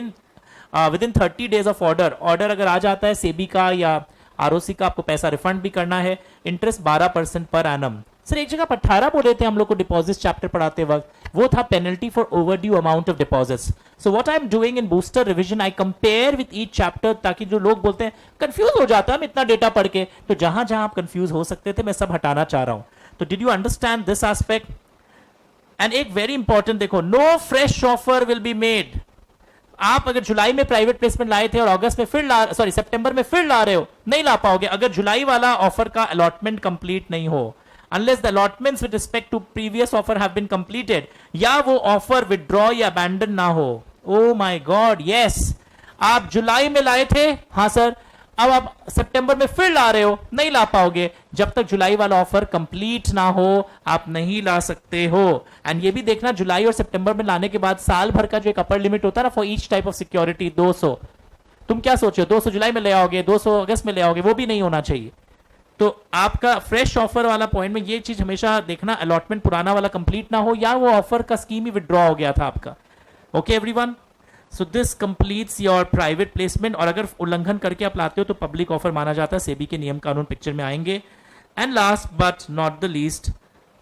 in 30 days of order. Order अगर आ जाता है सेबी का या आरओसी का, आपको पैसा रिफंड भी करना है। Interest 12% per annum. सर एक जगह 18 बोले थे हम लोग को डिपॉजिट चैप्टर पढ़ाते वक्त, वो था penalty for overdue amount of deposits. So what I am doing in booster revision, I compare with each chapter, ताकि जो लोग बोलते हैं कंफ्यूज हो जाता है हम इतना डेटा पढ़ के, तो जहां जहां आप कंफ्यूज हो सकते थे मैं सब हटाना चाह रहा हूं। तो did you understand this aspect? And एक वेरी इंपॉर्टेंट देखो, no fresh offer will be made. आप अगर जुलाई में प्राइवेट प्लेसमेंट लाए थे और अगस्त में फिर सितंबर में फिर ला रहे हो, नहीं ला पाओगे अगर जुलाई वाला ऑफर का अलॉटमेंट कंप्लीट नहीं हो, unless the allotments with respect to previous offer have been completed, या वो ऑफर विड्रॉ या अबैंडन ना हो। ओ माय गॉड, यस, आप जुलाई में लाए थे, हाँ सर, अब आप सितंबर में फिर ला रहे हो, नहीं ला पाओगे जब तक जुलाई वाला ऑफर कंप्लीट ना हो, आप नहीं ला सकते हो। एंड ये भी देखना, जुलाई और सितंबर में लाने के बाद साल भर का जो एक अपर लिमिट होता है ना for each type of security, 200, तुम क्या सोचो 200 जुलाई में ले आओगे, 200 अगस्त में ले आओगे, वो भी नहीं होना चाहिए। तो आपका फ्रेश ऑफर वाला पॉइंट में ये चीज हमेशा देखना, अलॉटमेंट पुराना वाला कंप्लीट ना हो या वो ऑफर का स्कीम ही विड्रॉ हो गया था आपका। Okay everyone, so this completes your private placement. और अगर उल्लंघन करके आप लाते हो तो पब्लिक ऑफर माना जाता है, सेबी के नियम कानून पिक्चर में आएंगे। And last but not the least,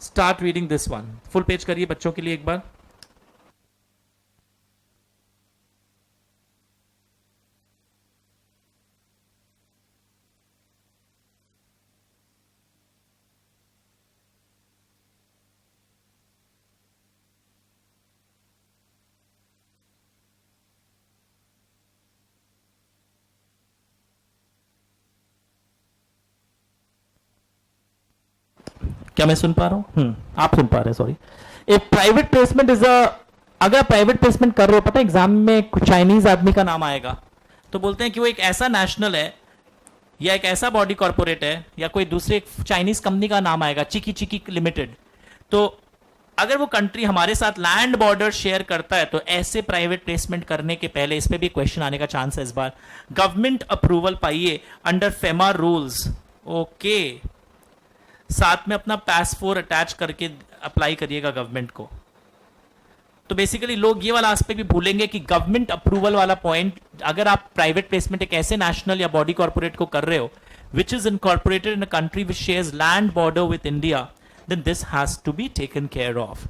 start reading this one. Full page करिए बच्चों के लिए एक बार। क्या मैं सुन पा रहा हूं? आप सुन पा रहे हैं, sorry. A private placement is a, अगर प्राइवेट प्लेसमेंट कर रहे हो, पता है एग्जाम में कुछ चाइनीज आदमी का नाम आएगा तो बोलते हैं कि वो एक ऐसा नेशनल है या एक ऐसा बॉडी कॉर्पोरेट है या कोई दूसरे चाइनीज कंपनी का नाम आएगा, चिकी चिकी लिमिटेड। तो अगर वो कंट्री हमारे साथ लैंड बॉर्डर शेयर करता है तो ऐसे प्राइवेट प्लेसमेंट करने के पहले, इस पे भी क्वेश्चन आने का चांस है इस बार, गवर्नमेंट अप्रूवल पाइए अंडर फेमा रूल्स। ओके, साथ में अपना पासपोर्ट अटैच करके अप्लाई करिएगा गवर्नमेंट को। तो बेसिकली लोग ये वाला एस्पेक्ट भी भूलेंगे कि गवर्नमेंट अप्रूवल वाला पॉइंट, अगर आप प्राइवेट प्लेसमेंट एक ऐसे नेशनल या बॉडी कॉर्पोरेट को कर रहे हो which is incorporated in a country which shares land border with India, then this has to be taken care of.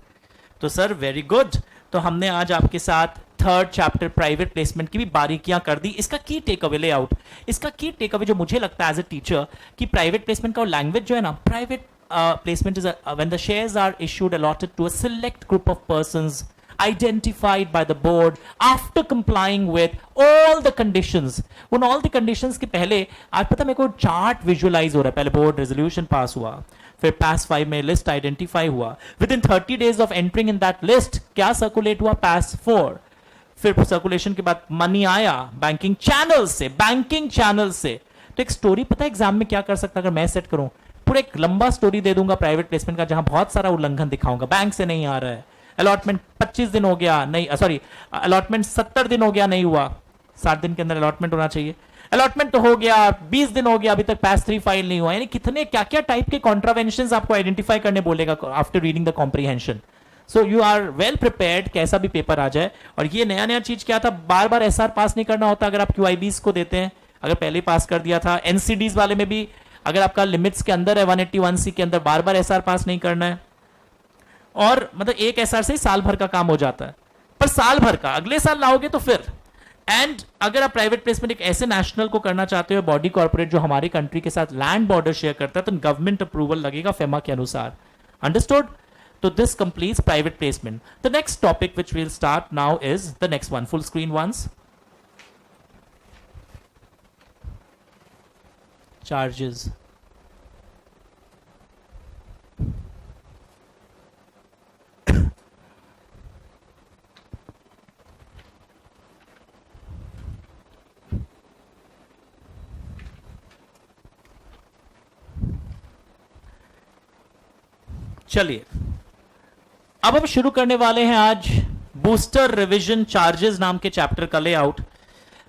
तो सर वेरी गुड, तो हमने आज आपके साथ थर्ड चैप्टर प्राइवेट प्लेसमेंट की भी बारीकियां कर दी। इसका की टेक अवे लेआउट, इसका की टेक अवे जो मुझे लगता है एज अ टीचर कि प्राइवेट प्लेसमेंट का लैंग्वेज जो है ना, private placement is when the shares are issued allotted to a select group of persons identified by the board after complying with all the conditions. उन all the conditions के पहले आज पता मेरे को चार्ट विजुअलाइज हो रहा है. पहले बोर्ड रेजोल्यूशन पास हुआ, फिर पास 5 में लिस्ट आइडेंटिफाई हुआ. With in 30 days of entering in that list क्या सर्कुलेट हुआ? पास 4. फिर सर्कुलेशन के बाद मनी आया बैंकिंग चैनल से. तो एक स्टोरी पता है एग्जाम में क्या कर सकता है अगर मैं सेट करूं? पूरा एक लंबा स्टोरी दे दूंगा प्राइवेट प्लेसमेंट का, जहां बहुत सारा उल्लंघन दिखाऊंगा. बैंक से नहीं आ रहा है, अलॉटमेंट 25 दिन हो गया नहीं, सॉरी अलॉटमेंट 70 दिन हो गया नहीं हुआ, 60 दिन के अंदर अलॉटमेंट होना चाहिए. अलॉटमेंट तो हो गया, 20 दिन हो गया, अभी तक पास 3 फाइल नहीं हुआ. यानी कितने क्या क्या टाइप के कॉन्ट्रावेंशन आपको आइडेंटिफाई करने बोलेगा after reading the comprehension. So you are well prepared, कैसा भी पेपर आ जाए. और ये नया नया चीज क्या था, बार बार एसआर पास नहीं करना होता अगर आप क्यूआईबीज को देते हैं. अगर पहले पास कर दिया था, एनसीडीज वाले में भी अगर आपका लिमिट्स के अंदर है 181C के अंदर, बार बार एसआर पास नहीं करना है. और मतलब एक एसआर से साल भर का काम हो जाता है. पर साल भर का अगले साल लाओगे तो फिर. एंड अगर आप प्राइवेट प्लेसमेंट एक ऐसे नेशनल को करना चाहते हो, बॉडी कॉर्पोरेट जो हमारी कंट्री के साथ लैंड बॉर्डर शेयर करता है, तो गवर्नमेंट अप्रूवल लगेगा फेमा के अनुसार. अंडरस्टूड? तो this completes private placement. The next topic which will start now is the next one. Full screen once. Charges. चलिए अब हम शुरू करने वाले हैं आज बूस्टर रिवीजन चार्जेस नाम के चैप्टर का लेआउट.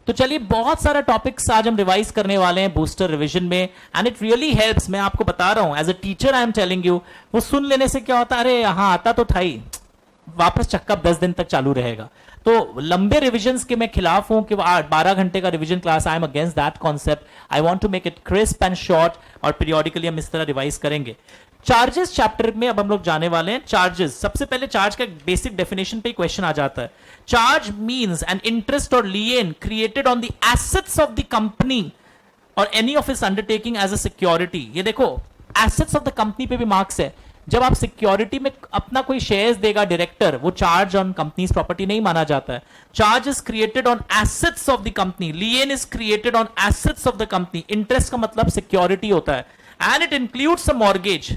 तो चलिए बहुत सारा टॉपिक्स आज हम रिवाइज करने वाले हैं बूस्टर रिवीजन में. And it really helps. मैं आपको बता रहा हूं as a teacher I am telling you. वो सुन लेने से क्या होता है, अरे हाँ आता तो था ही, वापस चक्का 10 दिन तक चालू रहेगा. तो लंबे रिविजन्स के मैं खिलाफ हूं कि 12 घंटे का revision class. I am against that concept. I want to make it crisp and short, और पीरियोडिकली हम इस तरह रिवाइज करेंगे. चार्जेस चैप्टर में अब हम लोग जाने वाले हैं. चार्जेस, सबसे पहले चार्ज का बेसिक डेफिनेशन पे क्वेश्चन आ जाता है. चार्ज मींस एन इंटरेस्ट और lien created on the assets of the company और any of its undertaking as a security. ये देखो एसेट्स ऑफ द कंपनी पे भी मार्क्स है. जब आप सिक्योरिटी में अपना कोई शेयर्स देगा डायरेक्टर, वो चार्ज ऑन कंपनीज प्रॉपर्टी नहीं माना जाता है. Charge is created on assets of the company, lien is created on assets of the company. Interest का मतलब सिक्योरिटी होता है. And it includes a mortgage.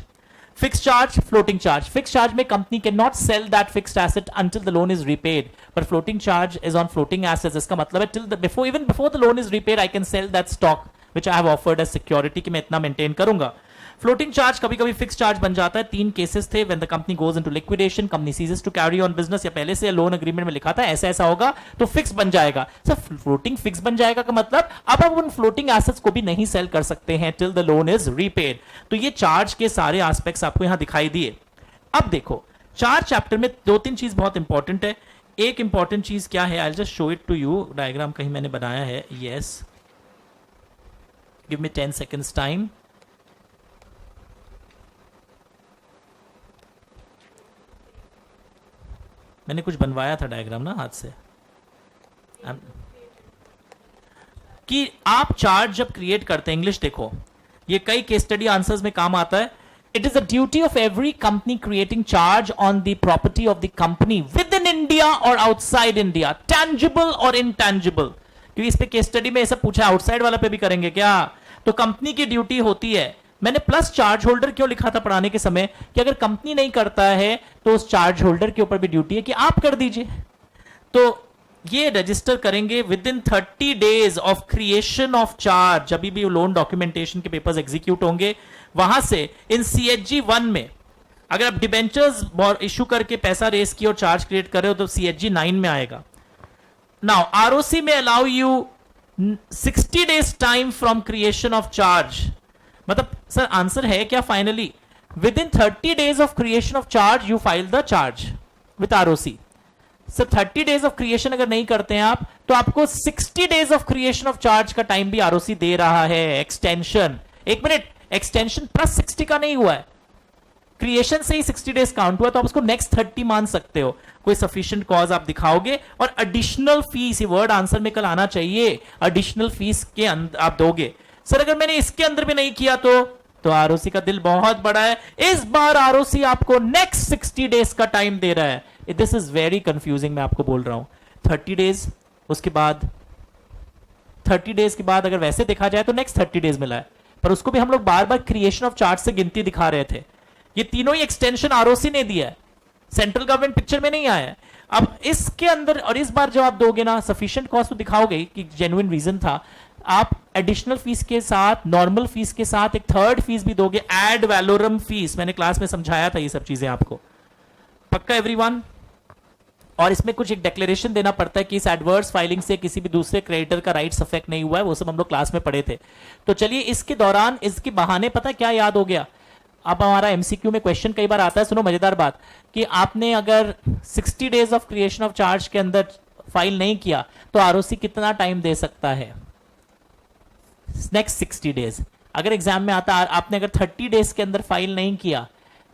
Fixed charge, floating charge. Fixed charge में company cannot sell that fixed asset until the loan is repaid. But floating charge is on floating assets. इसका मतलब है till the even before the loan is repaid, I can sell that stock which I have offered as security कि मैं इतना maintain करूंगा. Floating charge कभी कभी fix charge बन जाता है. 3 केसेस थे. When the company goes into liquidation, company ceases to carry on business, या पहले से लोन एग्रीमेंट में लिखा था ऐसा ऐसा होगा तो फिक्स बन जाएगा. सर फ्लोटिंग फिक्स बन जाएगा का मतलब अब हम उन फ्लोटिंग एसेट्स को भी नहीं सेल कर सकते हैं till the loan is repaid. तो ये चार्ज के सारे एस्पेक्ट्स आपको यहां दिखाई दिए. अब देखो चार्ज चैप्टर में 2-3 चीज बहुत इंपॉर्टेंट है. एक इंपॉर्टेंट चीज क्या है, I will just show it to you. Diagram कहीं मैंने बनाया है. Yes, give me 10 seconds time. मैंने कुछ बनवाया था डायग्राम ना हाथ से कि आप चार्ट जब क्रिएट करते हैं. इंग्लिश देखो, ये कई केस स्टडी आंसर्स में काम आता है. It is the duty of every company creating charge on the property of the company with in India और आउटसाइड इंडिया, टैंजिबल और इनटैंजिबल. क्योंकि इस पे केस स्टडी में ऐसा पूछा, आउटसाइड वाला पे भी करेंगे क्या. तो कंपनी की ड्यूटी होती है. मैंने प्लस चार्ज होल्डर क्यों लिखा था पढ़ाने के समय कि अगर कंपनी नहीं करता है तो उस चार्ज होल्डर के ऊपर भी ड्यूटी है कि आप कर दीजिए. तो ये रजिस्टर करेंगे with in 30 days of creation of charge. जब भी लोन डॉक्यूमेंटेशन के पेपर्स एग्जीक्यूट होंगे वहां से इन CHG 1 में अगर आप डिबेंचर्स इशू करके पैसा रेस किए और चार्ज क्रिएट कर रहे हो तो CHG 9 में आएगा. नाउ ROC में allow you 60 days time from creation of charge. मतलब सर आंसर है क्या finally, with in 30 days of creation of charge you file the charge with ROC. Sir 30 days of creation अगर नहीं करते हैं आप तो आपको 60 days of creation of charge का टाइम भी ROC दे रहा है. एक्सटेंशन, एक मिनट, एक्सटेंशन प्लस 60 का नहीं हुआ है, क्रिएशन से ही 60 days काउंट हुआ, तो आप उसको नेक्स्ट 30 मान सकते हो. कोई सफिशिएंट कॉज आप दिखाओगे और एडिशनल फीस, ये वर्ड आंसर में कल आना चाहिए, एडिशनल फीस के आप दोगे. सर अगर मैंने इसके अंदर भी नहीं किया तो ROC का दिल बहुत बड़ा है. इस बार ROC आपको नेक्स्ट 60 days का टाइम दे रहा है. दिस इज वेरी कंफ्यूजिंग, मैं आपको बोल रहा हूं. 30 डेज, उसके बाद 30 डेज के बाद अगर वैसे देखा जाए तो नेक्स्ट 30 डेज मिला है, पर उसको भी हम लोग बार बार क्रिएशन ऑफ चार्ट से गिनती दिखा रहे थे. ये तीनों ही एक्सटेंशन आरओसी ने दिया है, सेंट्रल गवर्नमेंट पिक्चर में नहीं आया है. अब इसके अंदर और इस बार जब आप दोगे ना सफिशिएंट कॉस्ट तो दिखाओगे कि जेन्युइन रीजन था, आप एडिशनल फीस के साथ, नॉर्मल फीस के साथ एक थर्ड फीस भी दोगे, एड वैलोरम फीस. मैंने क्लास में समझाया था ये सब चीजें आपको. पक्का एवरीवन? और इसमें कुछ एक डिक्लेरेशन देना पड़ता है कि इस एडवर्स फाइलिंग से किसी भी दूसरे क्रेडिटर का राइट्स अफेक्ट नहीं हुआ है. वो सब हम लोग क्लास में पढ़े थे. तो चलिए इसके दौरान इसके बहाने पता क्या याद हो गया. अब हमारा एमसीक्यू में क्वेश्चन कई बार आता है, सुनो मजेदार बात, कि आपने अगर 60 days of creation of charge के अंदर फाइल नहीं किया तो आरओसी कितना टाइम दे सकता है? Next 60 days. अगर एग्जाम में आता आपने अगर 30 डेज के अंदर फाइल नहीं किया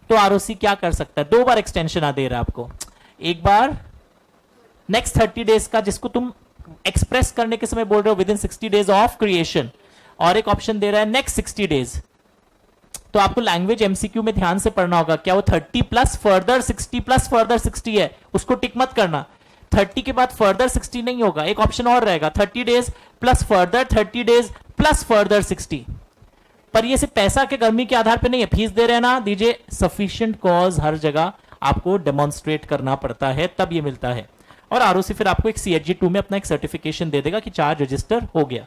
तो आरओसी क्या कर सकता है? 2 बार एक्सटेंशन आ दे रहा है आपको. एक बार नेक्स्ट 30 डेज का जिसको तुम एक्सप्रेस करने के समय बोल रहे हो with in 60 days of creation, और एक ऑप्शन दे रहा है नेक्स्ट 60 डेज. तो आपको लैंग्वेज एमसीक्यू में ध्यान से पढ़ना होगा. क्या वो 30 प्लस फर्दर 60 प्लस फर्दर 60 है? उसको टिक मत करना. 30 के बाद फर्दर 60 नहीं होगा, एक ऑप्शन और रहेगा 30 days plus further 30 days plus further 60. पर ये सिर्फ पैसा के गर्मी के आधार पे नहीं है. फीस दे रहे हैं ना, दीजिए. सफिशिएंट कॉज हर जगह आपको डेमोन्स्ट्रेट करना पड़ता है, तब ये मिलता है. और आरओसी फिर आपको एक CHG 2 में अपना एक सर्टिफिकेशन दे देगा कि चार्ज रजिस्टर हो गया.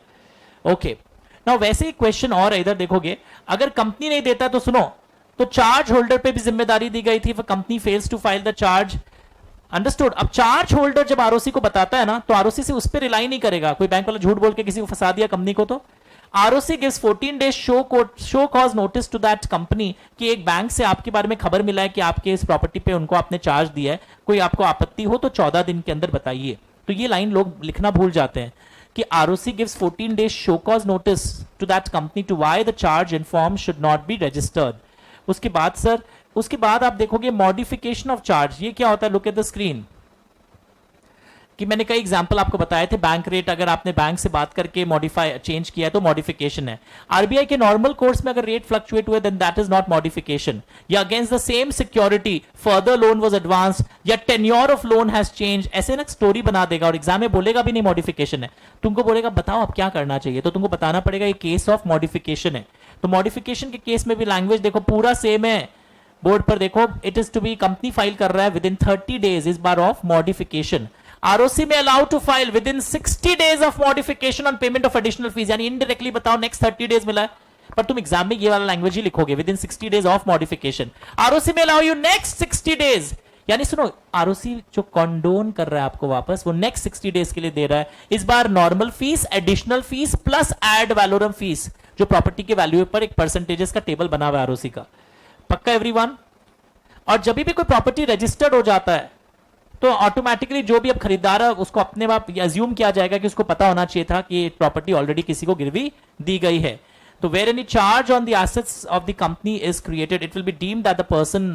ओके ना. वैसे ही क्वेश्चन और है, इधर देखोगे, अगर कंपनी नहीं देता तो सुनो, तो चार्ज होल्डर पे भी जिम्मेदारी दी गई थी. Company fails to file the charge. Understood. अब चार्ज होल्डर जब आरओसी को बताता है ना, तो आरओसी से उस पर रिलाई नहीं करेगा. कोई बैंक वाला झूठ बोल के किसी को फंसा दिया कंपनी को, तो ROC gives 14 days show cause notice to that company कि एक बैंक से आपके बारे में खबर मिला है कि आपके इस प्रॉपर्टी पे उनको आपने चार्ज दिया है, कोई आपको आपत्ति हो तो 14 दिन के अंदर बताइए. तो ये लाइन लोग लिखना भूल जाते हैं कि ROC gives 14 days show cause notice to that company to why the charge inform should not be registered. उसके बाद सर, उसके बाद आप देखोगे मॉडिफिकेशन ऑफ चार्ज. ये क्या होता है? Look at the screen. कि मैंने कई एग्जांपल आपको बताए थे. बैंक रेट अगर आपने बैंक से बात करके मॉडिफाई चेंज किया है तो मॉडिफिकेशन है. आरबीआई के नॉर्मल कोर्स में अगर रेट फ्लक्चुएट हुए then that is not modification. या against the same security further loan was advanced, या tenure of loan has change, ऐसे ना स्टोरी बना देगा और एग्जाम में बोलेगा भी नहीं मॉडिफिकेशन है. तुमको बोलेगा बताओ अब क्या करना चाहिए, तो तुमको बताना पड़ेगा ये केस ऑफ मॉडिफिकेशन है. तो मॉडिफिकेशन के केस में भी लैंग्वेज देखो पूरा सेम है. बोर्ड पर देखो, it is to be, company file कर रहा है विद इन 30 डेज इस बार ऑफ मॉडिफिकेशन. आरओसी में allowed to file within 60 days of modification on payment of additional fees. यानी इनडायरेक्टली बताओ नेक्स्ट 30 डेज मिला है, पर तुम एग्जाम में ये वाला लैंग्वेज ही लिखोगे with in 60 days of modification. ROC में अलाउ यू नेक्स्ट 60 डेज. यानी सुनो, आरओसी जो कंडोन कर रहा है आपको वापस, वो नेक्स्ट 60 डेज के लिए दे रहा है. इस बार normal fees, additional fees plus ad valorem fees, जो प्रॉपर्टी के वैल्यू पर एक परसेंटेजेस का टेबल बना हुआ है आरओसी का. पक्का एवरीवन? और जब भी कोई प्रॉपर्टी रजिस्टर्ड हो जाता है तो ऑटोमेटिकली जो भी अब खरीदार है उसको अपने आप अज्यूम किया जाएगा कि उसको पता होना चाहिए था कि प्रॉपर्टी ऑलरेडी किसी को गिरवी दी गई है. तो where any charge on the assets of the company is created, it will be deemed that the person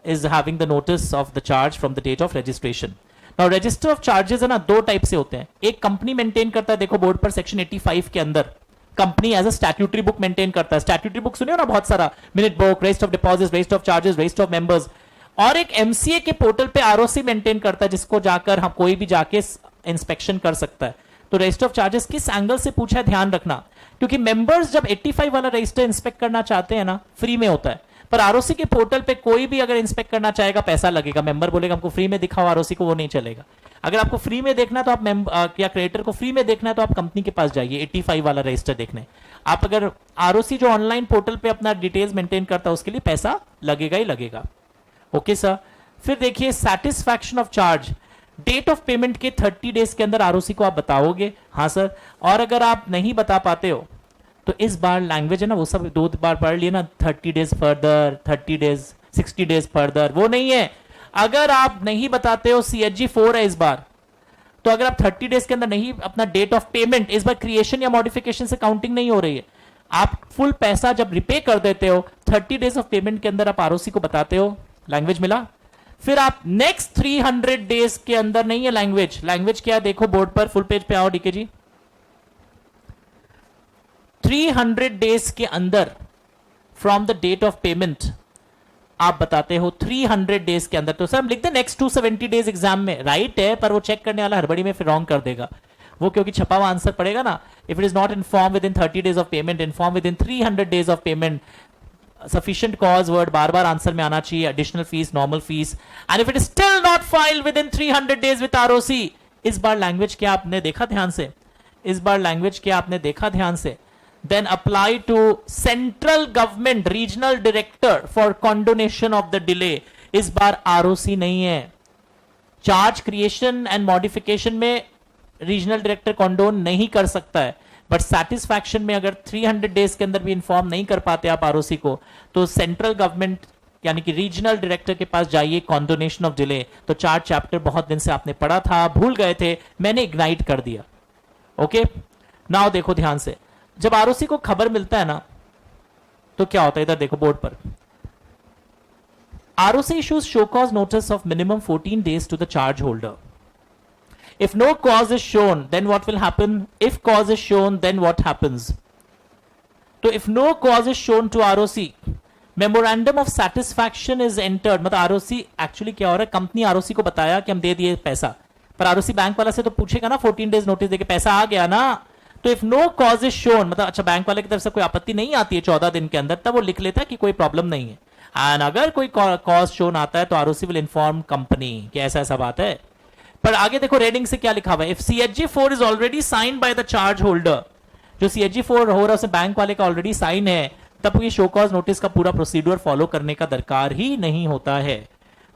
is having the notice of the charge from the date of registration. Now register of charges है ना, 2 type से होते हैं. एक company maintain करता है, देखो board पर सेक्शन 85 के अंदर company as a statutory book maintain करता है. स्टैट्यूटरी बुक सुनियो ना बहुत सारा, minute book, register of deposits, register of charges, register of members. और एक एमसीए के पोर्टल पे आरओसी मेंटेन करता है, जिसको जाकर हम कोई भी जाके इंस्पेक्शन कर सकता है. तो रजिस्टर ऑफ चार्जेस किस एंगल से पूछा है ध्यान रखना, क्योंकि मेंबर्स जब 85 वाला रजिस्टर इंस्पेक्ट करना चाहते हैं ना, फ्री में होता है. पर आरओसी के पोर्टल पे कोई भी अगर इंस्पेक्ट करना चाहेगा पैसा लगेगा. मेंबर बोलेगा हमको फ्री में दिखाओ, आरओसी को वो नहीं चलेगा. अगर आपको फ्री में देखना है तो आप या क्रेडिटर को फ्री में देखना है तो आप कंपनी के पास जाइए 85 वाला रजिस्टर देखने. आप अगर आरओसी जो ऑनलाइन पोर्टल पे अपना डिटेल्स मेंटेन करता है उसके लिए पैसा लगेगा ही लगेगा. Okay sir. फिर देखिए satisfaction of charge. Date of payment के 30 डेज के अंदर आरओसी को आप बताओगे. हाँ सर. और अगर आप नहीं बता पाते हो तो इस बार लैंग्वेज है ना, वो सब 2 बार पढ़ लिए ना, 30 days further, 30 days, 60 days further, वो नहीं है. अगर आप नहीं बताते हो, CHG 4 है इस बार, तो अगर आप 30 डेज के अंदर नहीं अपना डेट ऑफ पेमेंट, इस बार क्रिएशन या मॉडिफिकेशन से काउंटिंग नहीं हो रही है, आप फुल पैसा जब रिपे कर देते हो 30 डेज ऑफ पेमेंट के अंदर आप आरओसी को बताते हो. लैंग्वेज मिला. फिर आप नेक्स्ट 300 डेज के अंदर नहीं है लैंग्वेज. लैंग्वेज क्या है देखो बोर्ड पर, फुल पेज पे आओ डीके जी. 300 डेज के अंदर from the date of payment आप बताते हो 300 डेज के अंदर, तो सर हम लिखते हैं नेक्स्ट 270 डेज एग्जाम में, राइट है, पर वो चेक करने वाला हड़बड़ी में फिर रॉन्ग कर देगा वो, क्योंकि छपा हुआ आंसर पड़ेगा ना। If it is not inform with in 30 days of payment, inform with in 300 days of payment, sufficient cause word bar bar answer में आना चाहिए, additional fees, normal fees, and if it is still not filed with in 300 days with ROC, इस बार language क्या आपने देखा ध्यान से, इस बार लैंग्वेज क्या आपने देखा ध्यान से, then apply to central government regional director for condonation of the delay। इस बार आरओसी नहीं है, चार्ज क्रिएशन एंड मॉडिफिकेशन में रीजनल डायरेक्टर कॉन्डोन नहीं कर सकता है, बट सेटिस्फैक्शन में अगर 300 डेज के अंदर भी इन्फॉर्म नहीं कर पाते आप आरओसी को, तो सेंट्रल गवर्नमेंट यानी कि रीजनल डायरेक्टर के पास जाइए, कॉन्डोनेशन ऑफ डिले। तो चार्ज चैप्टर बहुत दिन से आपने पढ़ा था, भूल गए थे, मैंने इग्नाइट कर दिया। ओके, नाउ देखो ध्यान से, जब आरओसी को खबर मिलता है ना तो क्या होता है, इधर देखो बोर्ड पर, ROC issues show cause notice of minimum 14 days to the charge holder। If no cause is shown, then what will happen? If cause is shown, then what happens? तो if no cause is shown to ROC, memorandum of satisfaction is entered। मतलब ROC actually क्या हो रहा है, company ROC को बताया कि हम दे दिए पैसा, पर ROC बैंक वाला से तो पूछेगा ना 14 डेज नोटिस देके पैसा आ गया ना। तो if no cause is shown, मतलब अच्छा बैंक वाले की तरफ से कोई आपत्ति नहीं आती है 14 दिन के अंदर, तब वो लिख लेता है कि कोई प्रॉब्लम नहीं है। एंड अगर कोई कॉज शोन आता है तो आरओसी विल इन्फॉर्म कंपनी कि ऐसा ऐसा बात है। पर आगे देखो रेडिंग से क्या लिखा हुआ है, if CHG4 is already signed by the charge holder, जो CHG4 हो रहा है उसमें बैंक वाले का ऑलरेडी साइन है, तब ये शो कॉज नोटिस का पूरा प्रोसीड्यूर फॉलो करने का दरकार ही नहीं होता है।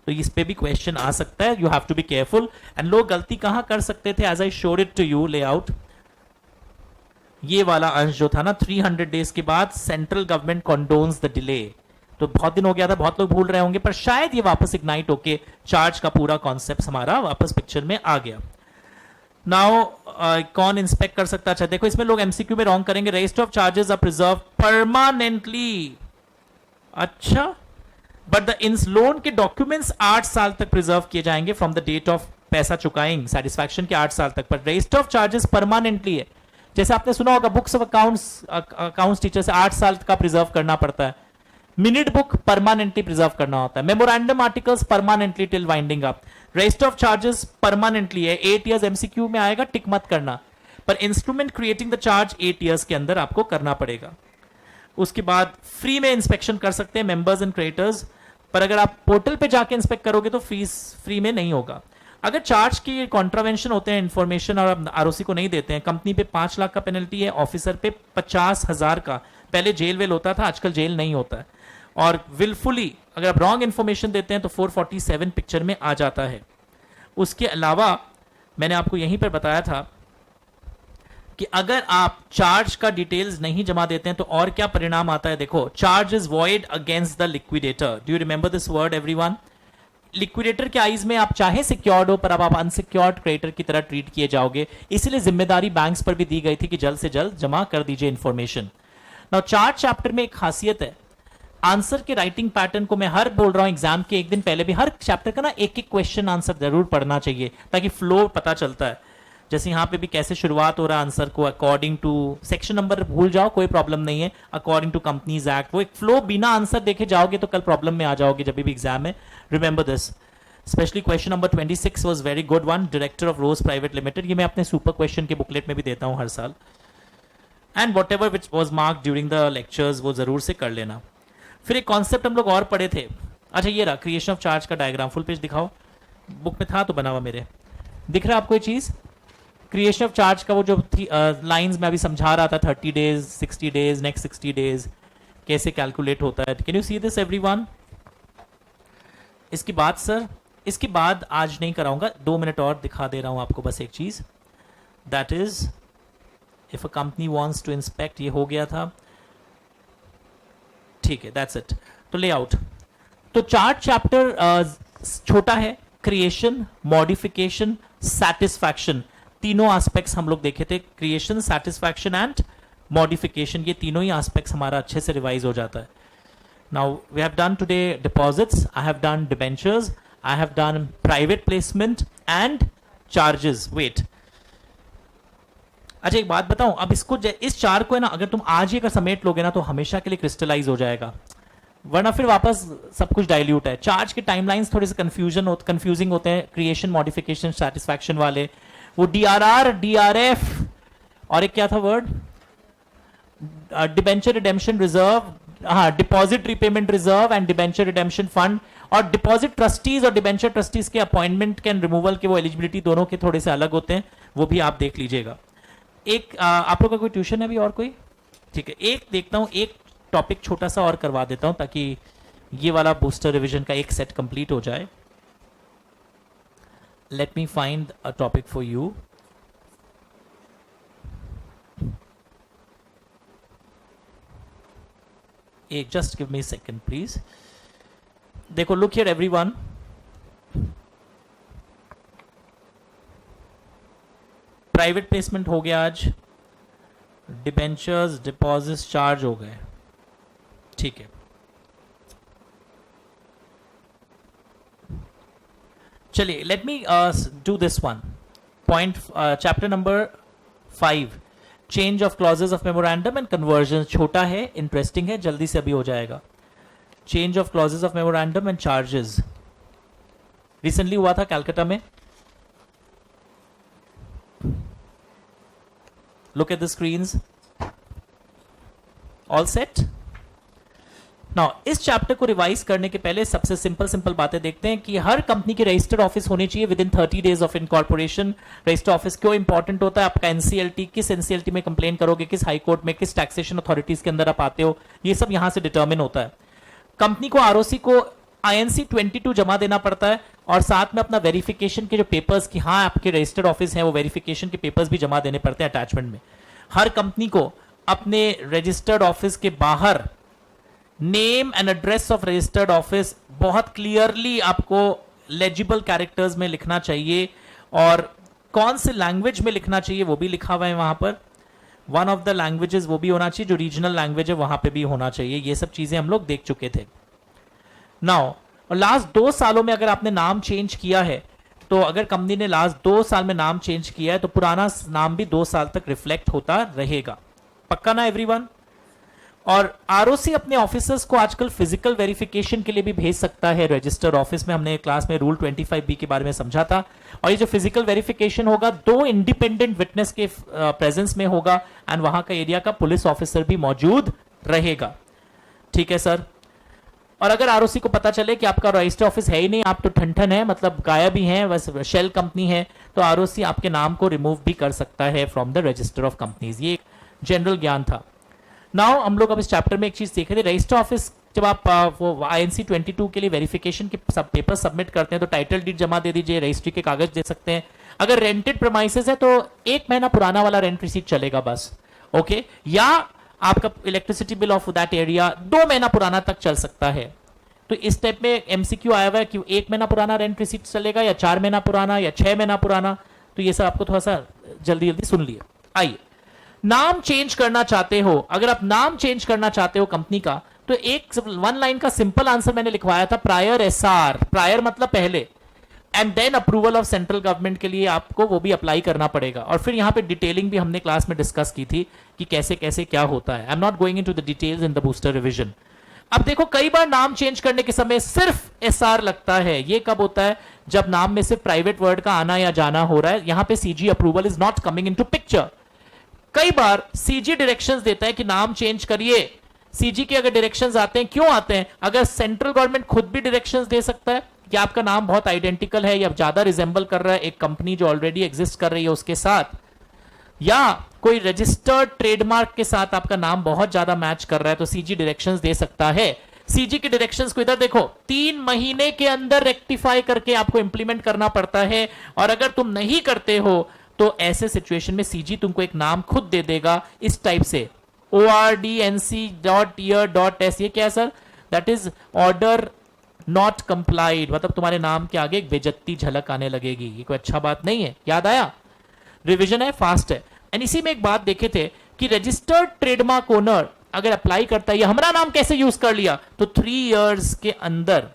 तो इस पे भी क्वेश्चन आ सकता है, you have to be careful. And लोग गलती कहां कर सकते थे, as I showed it to you layout, ये वाला अंश जो था ना 300 डेज के बाद सेंट्रल गवर्नमेंट कंडोन्स द डिले, तो बहुत दिन हो गया था, बहुत लोग भूल रहे होंगे, पर शायद ये वापस इग्नाइट होके चार्ज का पूरा कॉन्सेप्ट हमारा वापस पिक्चर में आ गया। नाउ कौन इंस्पेक्ट कर सकता है, अच्छा देखो इसमें लोग एमसीक्यू में रॉन्ग करेंगे, register of charges are preserve permanently, अच्छा बट द इन लोन के डॉक्यूमेंट्स 8 साल तक प्रिजर्व किए जाएंगे फ्रॉम द डेट ऑफ पैसा चुकाएंगे सेटिस्फैक्शन के 8 साल तक, पर रजिस्टर ऑफ चार्जेस परमानेंटली है। जैसे आपने सुना होगा बुक्स ऑफ अकाउंट्स टीचर से 8 साल का प्रिजर्व करना पड़ता है, मिनट बुक परमानेंटली प्रिजर्व करना होता है, memorandum articles permanently till winding up, register of charges permanently है, 8 इयर्स एमसीक्यू में आएगा, टिक मत करना, पर instrument creating the charge 8 years के अंदर आपको करना पड़ेगा। उसके बाद फ्री में इंस्पेक्शन कर सकते हैं मेंबर्स एंड क्रिएटर्स, पर अगर आप पोर्टल पे जाके इंस्पेक्ट करोगे तो फीस फ्री में नहीं होगा। अगर चार्ज की कॉन्ट्रावेंशन होते हैं इन्फॉर्मेशन और आरओसी को नहीं देते हैं, कंपनी पे 5 लाख का पेनल्टी है, ऑफिसर पे 50,000 का, पहले जेल वेल होता था, आजकल जेल नहीं होता है, और विलफुली अगर आप रॉन्ग इन्फॉर्मेशन देते हैं तो 447 पिक्चर में आ जाता है। उसके अलावा मैंने आपको यहीं पर बताया था कि अगर आप चार्ज का डिटेल्स नहीं जमा देते हैं तो और क्या परिणाम आता है, देखो charge is void against the liquidator. Do you remember this word everyone? Liquidator के आईज में आप चाहे सिक्योर्ड हो, पर अब आप अनसिक्योर्ड क्रेडिटर की तरह ट्रीट किए जाओगे, इसीलिए जिम्मेदारी बैंक्स पर भी दी गई थी कि जल्द से जल्द जमा कर दीजिए इंफॉर्मेशन। नाउ चार्ज चैप्टर में एक खासियत है, आंसर के राइटिंग पैटर्न को मैं हर बोल रहा हूं एग्जाम के एक दिन पहले भी, हर चैप्टर का ना एक एक क्वेश्चन आंसर जरूर पढ़ना चाहिए ताकि फ्लो पता चलता है। जैसे यहाँ पे भी कैसे शुरुआत हो रहा है आंसर को, अकॉर्डिंग टू सेक्शन नंबर भूल जाओ कोई प्रॉब्लम नहीं है, अकॉर्डिंग टू कंपनीज एक्ट, वो एक फ्लो बिना आंसर देखे जाओगे तो कल प्रॉब्लम में आ जाओगे जब भी एग्जाम है। Remember this, specially question number 26 was very good one, director of rose private limited, ये मैं अपने सुपर क्वेश्चन के बुकलेट में भी देता हूँ हर साल। And what ever which was mark during the lectures वो जरूर से कर लेना। फिर एक कॉन्सेप्ट हम लोग और पढ़े थे, अच्छा ये रहा क्रिएशन ऑफ चार्ज का डायग्राम, फुल पेज दिखाओ, बुक में था तो बना हुआ मेरे, दिख रहा है आपको ये चीज? क्रिएशन ऑफ चार्ज का वो जो लाइंस में अभी समझा रहा था, 30 डेज, 60 डेज, नेक्स्ट 60 डेज कैसे कैलकुलेट होता है। Can you see this everyone? इसके बाद सर, इसके बाद आज नहीं कराऊंगा, 2 मिनट और दिखा दे रहा हूं आपको बस एक चीज, that is if a company wants to inspect, ये हो गया था, ठीक है, दैट्स इट। तो लेआउट, तो चार्ट चैप्टर छोटा है, क्रिएशन, मॉडिफिकेशन, सैटिस्फैक्शन, तीनों एस्पेक्ट्स हम लोग देखे थे, क्रिएशन, सैटिस्फैक्शन एंड मॉडिफिकेशन, ये तीनों ही एस्पेक्ट्स हमारा अच्छे से रिवाइज हो जाता है। Now we have done today deposits, I have done debentures, I have done private placement and charges. Wait, अच्छा एक बात बताऊं, अब इसको इस चार को है ना, अगर तुम आज ही अगर समेट लोगे ना तो हमेशा के लिए क्रिस्टलाइज हो जाएगा। वरना फिर वापस सब कुछ डाइल्यूट है। चार्ज के टाइमलाइंस थोड़े से कंफ्यूजिंग होते हैं, क्रिएशन, मॉडिफिकेशन, सैटिस्फैक्शन वाले। वो डीआरआर, डीआरएफ और एक क्या था वर्ड, डिबेंचर रिडेम्पशन रिजर्व, हाँ deposit repayment reserve and debenture redemption fund, और डिपॉजिट ट्रस्टीज और डिबेंचर ट्रस्टीज के अपॉइंटमेंट के रिमूवल के वो एलिजिबिलिटी दोनों के थोड़े से अलग होते हैं, वो भी आप देख लीजिएगा। एक आप लोग का कोई ट्यूशन है अभी और कोई? ठीक है, एक देखता हूं, एक टॉपिक छोटा सा और करवा देता हूं ताकि ये वाला बूस्टर रिवीजन का एक सेट कंप्लीट हो जाए। Let me find a topic for you. एक just give me second please. देखो, look here everyone, private placement हो गया आज, डिबेंचर्स, डिपॉजिट्स, चार्ज हो गए, ठीक है। चलिए, let me do this one point, chapter number 5, change of clauses of memorandum and conversion. छोटा है, इंटरेस्टिंग है, जल्दी से अभी हो जाएगा। Change of clauses of memorandum and charges recently हुआ था कलकत्ता में। Look at the screens. All set? Now, इस चैप्टर को रिवाइज करने के पहले सबसे सिंपल बातें देखते हैं कि हर कंपनी की रजिस्टर्ड ऑफिस होनी चाहिए within 30 days of incorporation. Registered office क्यों इंपॉर्टेंट होता है? आपका एनसीएलटी, किस एनसीएलटी में कंप्लेन करोगे, किस हाई कोर्ट में, किस टैक्सेशन अथॉरिटीज के अंदर आप आते हो, ये सब यहां से डिटर्मिन होता है। कंपनी को आरओसी को INC 22 जमा देना पड़ता है, और साथ में अपना वेरिफिकेशन के जो पेपर्स की हाँ आपके रजिस्टर्ड ऑफिस हैं, वो वेरिफिकेशन के पेपर्स भी जमा देने पड़ते हैं अटैचमेंट में। हर कंपनी को अपने रजिस्टर्ड ऑफिस के बाहर name and address of registered office बहुत क्लियरली आपको लेजिबल कैरेक्टर्स में लिखना चाहिए, और कौन से लैंग्वेज में लिखना चाहिए वो भी लिखा हुआ है वहां पर। वन ऑफ द लैंग्वेजेस वो भी होना चाहिए, जो रीजनल लैंग्वेज है वहां पे भी होना चाहिए। ये सब चीजें हम लोग देख चुके थे। नाउ, और लास्ट 2 सालों में अगर आपने नाम चेंज किया है, तो अगर कंपनी ने लास्ट 2 साल में नाम चेंज किया है, तो पुराना नाम भी 2 साल तक रिफ्लेक्ट होता रहेगा। पक्का ना एवरीवन? और आरओसी अपने ऑफिसर्स को आजकल फिजिकल वेरिफिकेशन के लिए भी भेज सकता है रजिस्टर्ड ऑफिस में। हमने क्लास में रूल 25B के बारे में समझा था। और ये जो फिजिकल वेरिफिकेशन होगा 2 इंडिपेंडेंट विटनेस के प्रेजेंस में होगा, एंड वहां का एरिया का पुलिस ऑफिसर भी मौजूद रहेगा। ठीक है सर? और अगर आरओसी को पता चले कि आपका रजिस्टर ऑफिस है ही नहीं, आप तो ठन है, मतलब गायब ही हैं, बस शेल कंपनी है, तो आरओसी आपके नाम को रिमूव भी कर सकता है from the register of companies. ये एक जनरल ज्ञान था। नाउ हम लोग अब इस चैप्टर में एक चीज देख रहे थे। रजिस्टर ऑफिस जब आप वो INC 22 के लिए वेरिफिकेशन के सब पेपर सबमिट करते हैं, तो टाइटल डीड जमा दे दीजिए, रजिस्ट्री के कागज दे सकते हैं। अगर रेंटेड प्रेमाइसेस है तो 1 महीना पुराना वाला रेंट रिसीट चलेगा बस, ओके। या आपका electricity bill of that area 2 महीना पुराना तक चल सकता है। तो इस टाइप में MCQ आया हुआ है कि 1 महीना पुराना रेंट रिसीट चलेगा, या 4 महीना पुराना, या 6 महीना पुराना। तो ये सब आपको थोड़ा सा जल्दी सुन लिए। आइए, नाम चेंज करना चाहते हो, अगर आप नाम चेंज करना चाहते हो कंपनी का, तो एक 1 लाइन का सिंपल आंसर मैंने लिखवाया था, प्रायर SR, प्रायर मतलब पहले, and then approval of central government के लिए आपको वो भी अप्लाई करना पड़ेगा। और फिर यहां पे डिटेलिंग भी हमने क्लास में डिस्कस की थी कि कैसे कैसे क्या होता है। आई am not going into the details in the booster revision. अब देखो, कई बार नाम चेंज करने के समय सिर्फ SR लगता है। ये कब होता है? जब नाम में सिर्फ प्राइवेट वर्ड का आना या जाना हो रहा है। यहां पे CG approval is not coming into picture. कई बार CG डायरेक्शंस देता है कि नाम चेंज करिए। CG के अगर डायरेक्शंस आते हैं, क्यों आते हैं? अगर सेंट्रल गवर्नमेंट खुद भी डायरेक्शंस दे सकता है कि आपका नाम बहुत आइडेंटिकल है या ज्यादा रिजेंबल कर रहा है एक कंपनी जो ऑलरेडी एग्जिस्ट कर रही है उसके साथ, या कोई रजिस्टर्ड ट्रेडमार्क के साथ आपका नाम बहुत ज्यादा मैच कर रहा है, तो CG डायरेक्शंस दे सकता है। CG के डायरेक्शंस को इधर देखो, 3 महीने के अंदर रेक्टिफाई करके आपको इंप्लीमेंट करना पड़ता है। और अगर तुम नहीं करते हो तो ऐसे सिचुएशन में CG तुमको एक नाम खुद दे देगा इस टाइप से, ordnc.year.s। ये क्या है sir? That is order not complied, मतलब तुम्हारे नाम के आगे एक बेइज्जती झलक आने लगेगी। ये कोई अच्छा बात नहीं है। याद आया? रिवीजन है, फास्ट है। एंड इसी में एक बात देखे थे कि रजिस्टर्ड ट्रेडमार्क ओनर अगर अप्लाई करता है, ये हमारा नाम कैसे यूज कर लिया, तो 3 इयर्स के अंदर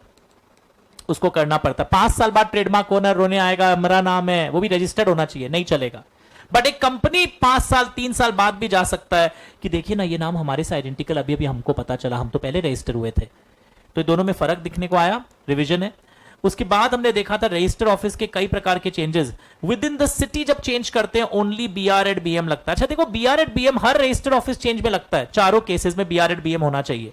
उसको करना पड़ता है। 5 साल बाद ट्रेडमार्क ओनर रोने आएगा, हमारा नाम है, वो भी रजिस्टर्ड होना चाहिए, नहीं चलेगा। बट एक कंपनी 5 साल 3 साल बाद भी जा सकता है कि देखिए ना, ये नाम हमारे से आइडेंटिकल, अभी अभी हमको पता चला, हम तो पहले रजिस्टर हुए थे। तो दोनों में फर्क दिखने को आया, रिवीजन है। उसके बाद हमने देखा था रजिस्टर ऑफिस के कई प्रकार के changes with in the city जब चेंज करते हैं ओनली बीआर एट बीएम लगता है। अच्छा देखो बीआर एट बीएम हर रजिस्टर ऑफिस चेंज में लगता है, चारों केसेस में बीआर एट बीएम होना चाहिए,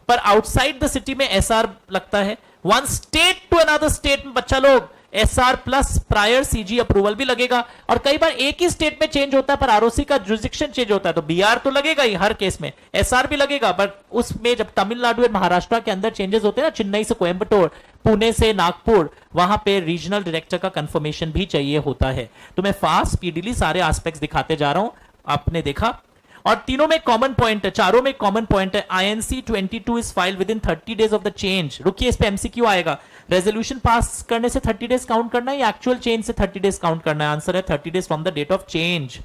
पर आउटसाइड द सिटी में एसआर लगता है। One state to another state में बच्चा लोग SR plus prior CG approval भी लगेगा, और कई बार एक ही स्टेट में चेंज होता है पर आरओसी का जुरिसडिक्शन चेंज होता है तो बीआर तो लगेगा ही हर केस में, एसआर भी लगेगा। बट उसमें जब तमिलनाडु और महाराष्ट्र के अंदर चेंजेस होते हैं ना, चेन्नई से कोयंबटूर, पुणे से नागपुर, वहां पे रीजनल डायरेक्टर का कंफर्मेशन भी चाहिए होता है। तो मैं फास्ट स्पीडली सारे एस्पेक्ट्स दिखाते जा रहा हूं, आपने देखा। और तीनों में कॉमन पॉइंट है, चारों में कॉमन पॉइंट है। INC 22 is filed with in 30 days of the change. रुकिए, इस पे एमसीक्यू आएगा। रेजोल्यूशन पास करने से 30 डेज काउंट करना है या एक्चुअल चेंज से 30 डेज काउंट करना है? आंसर है 30 days from the date of change.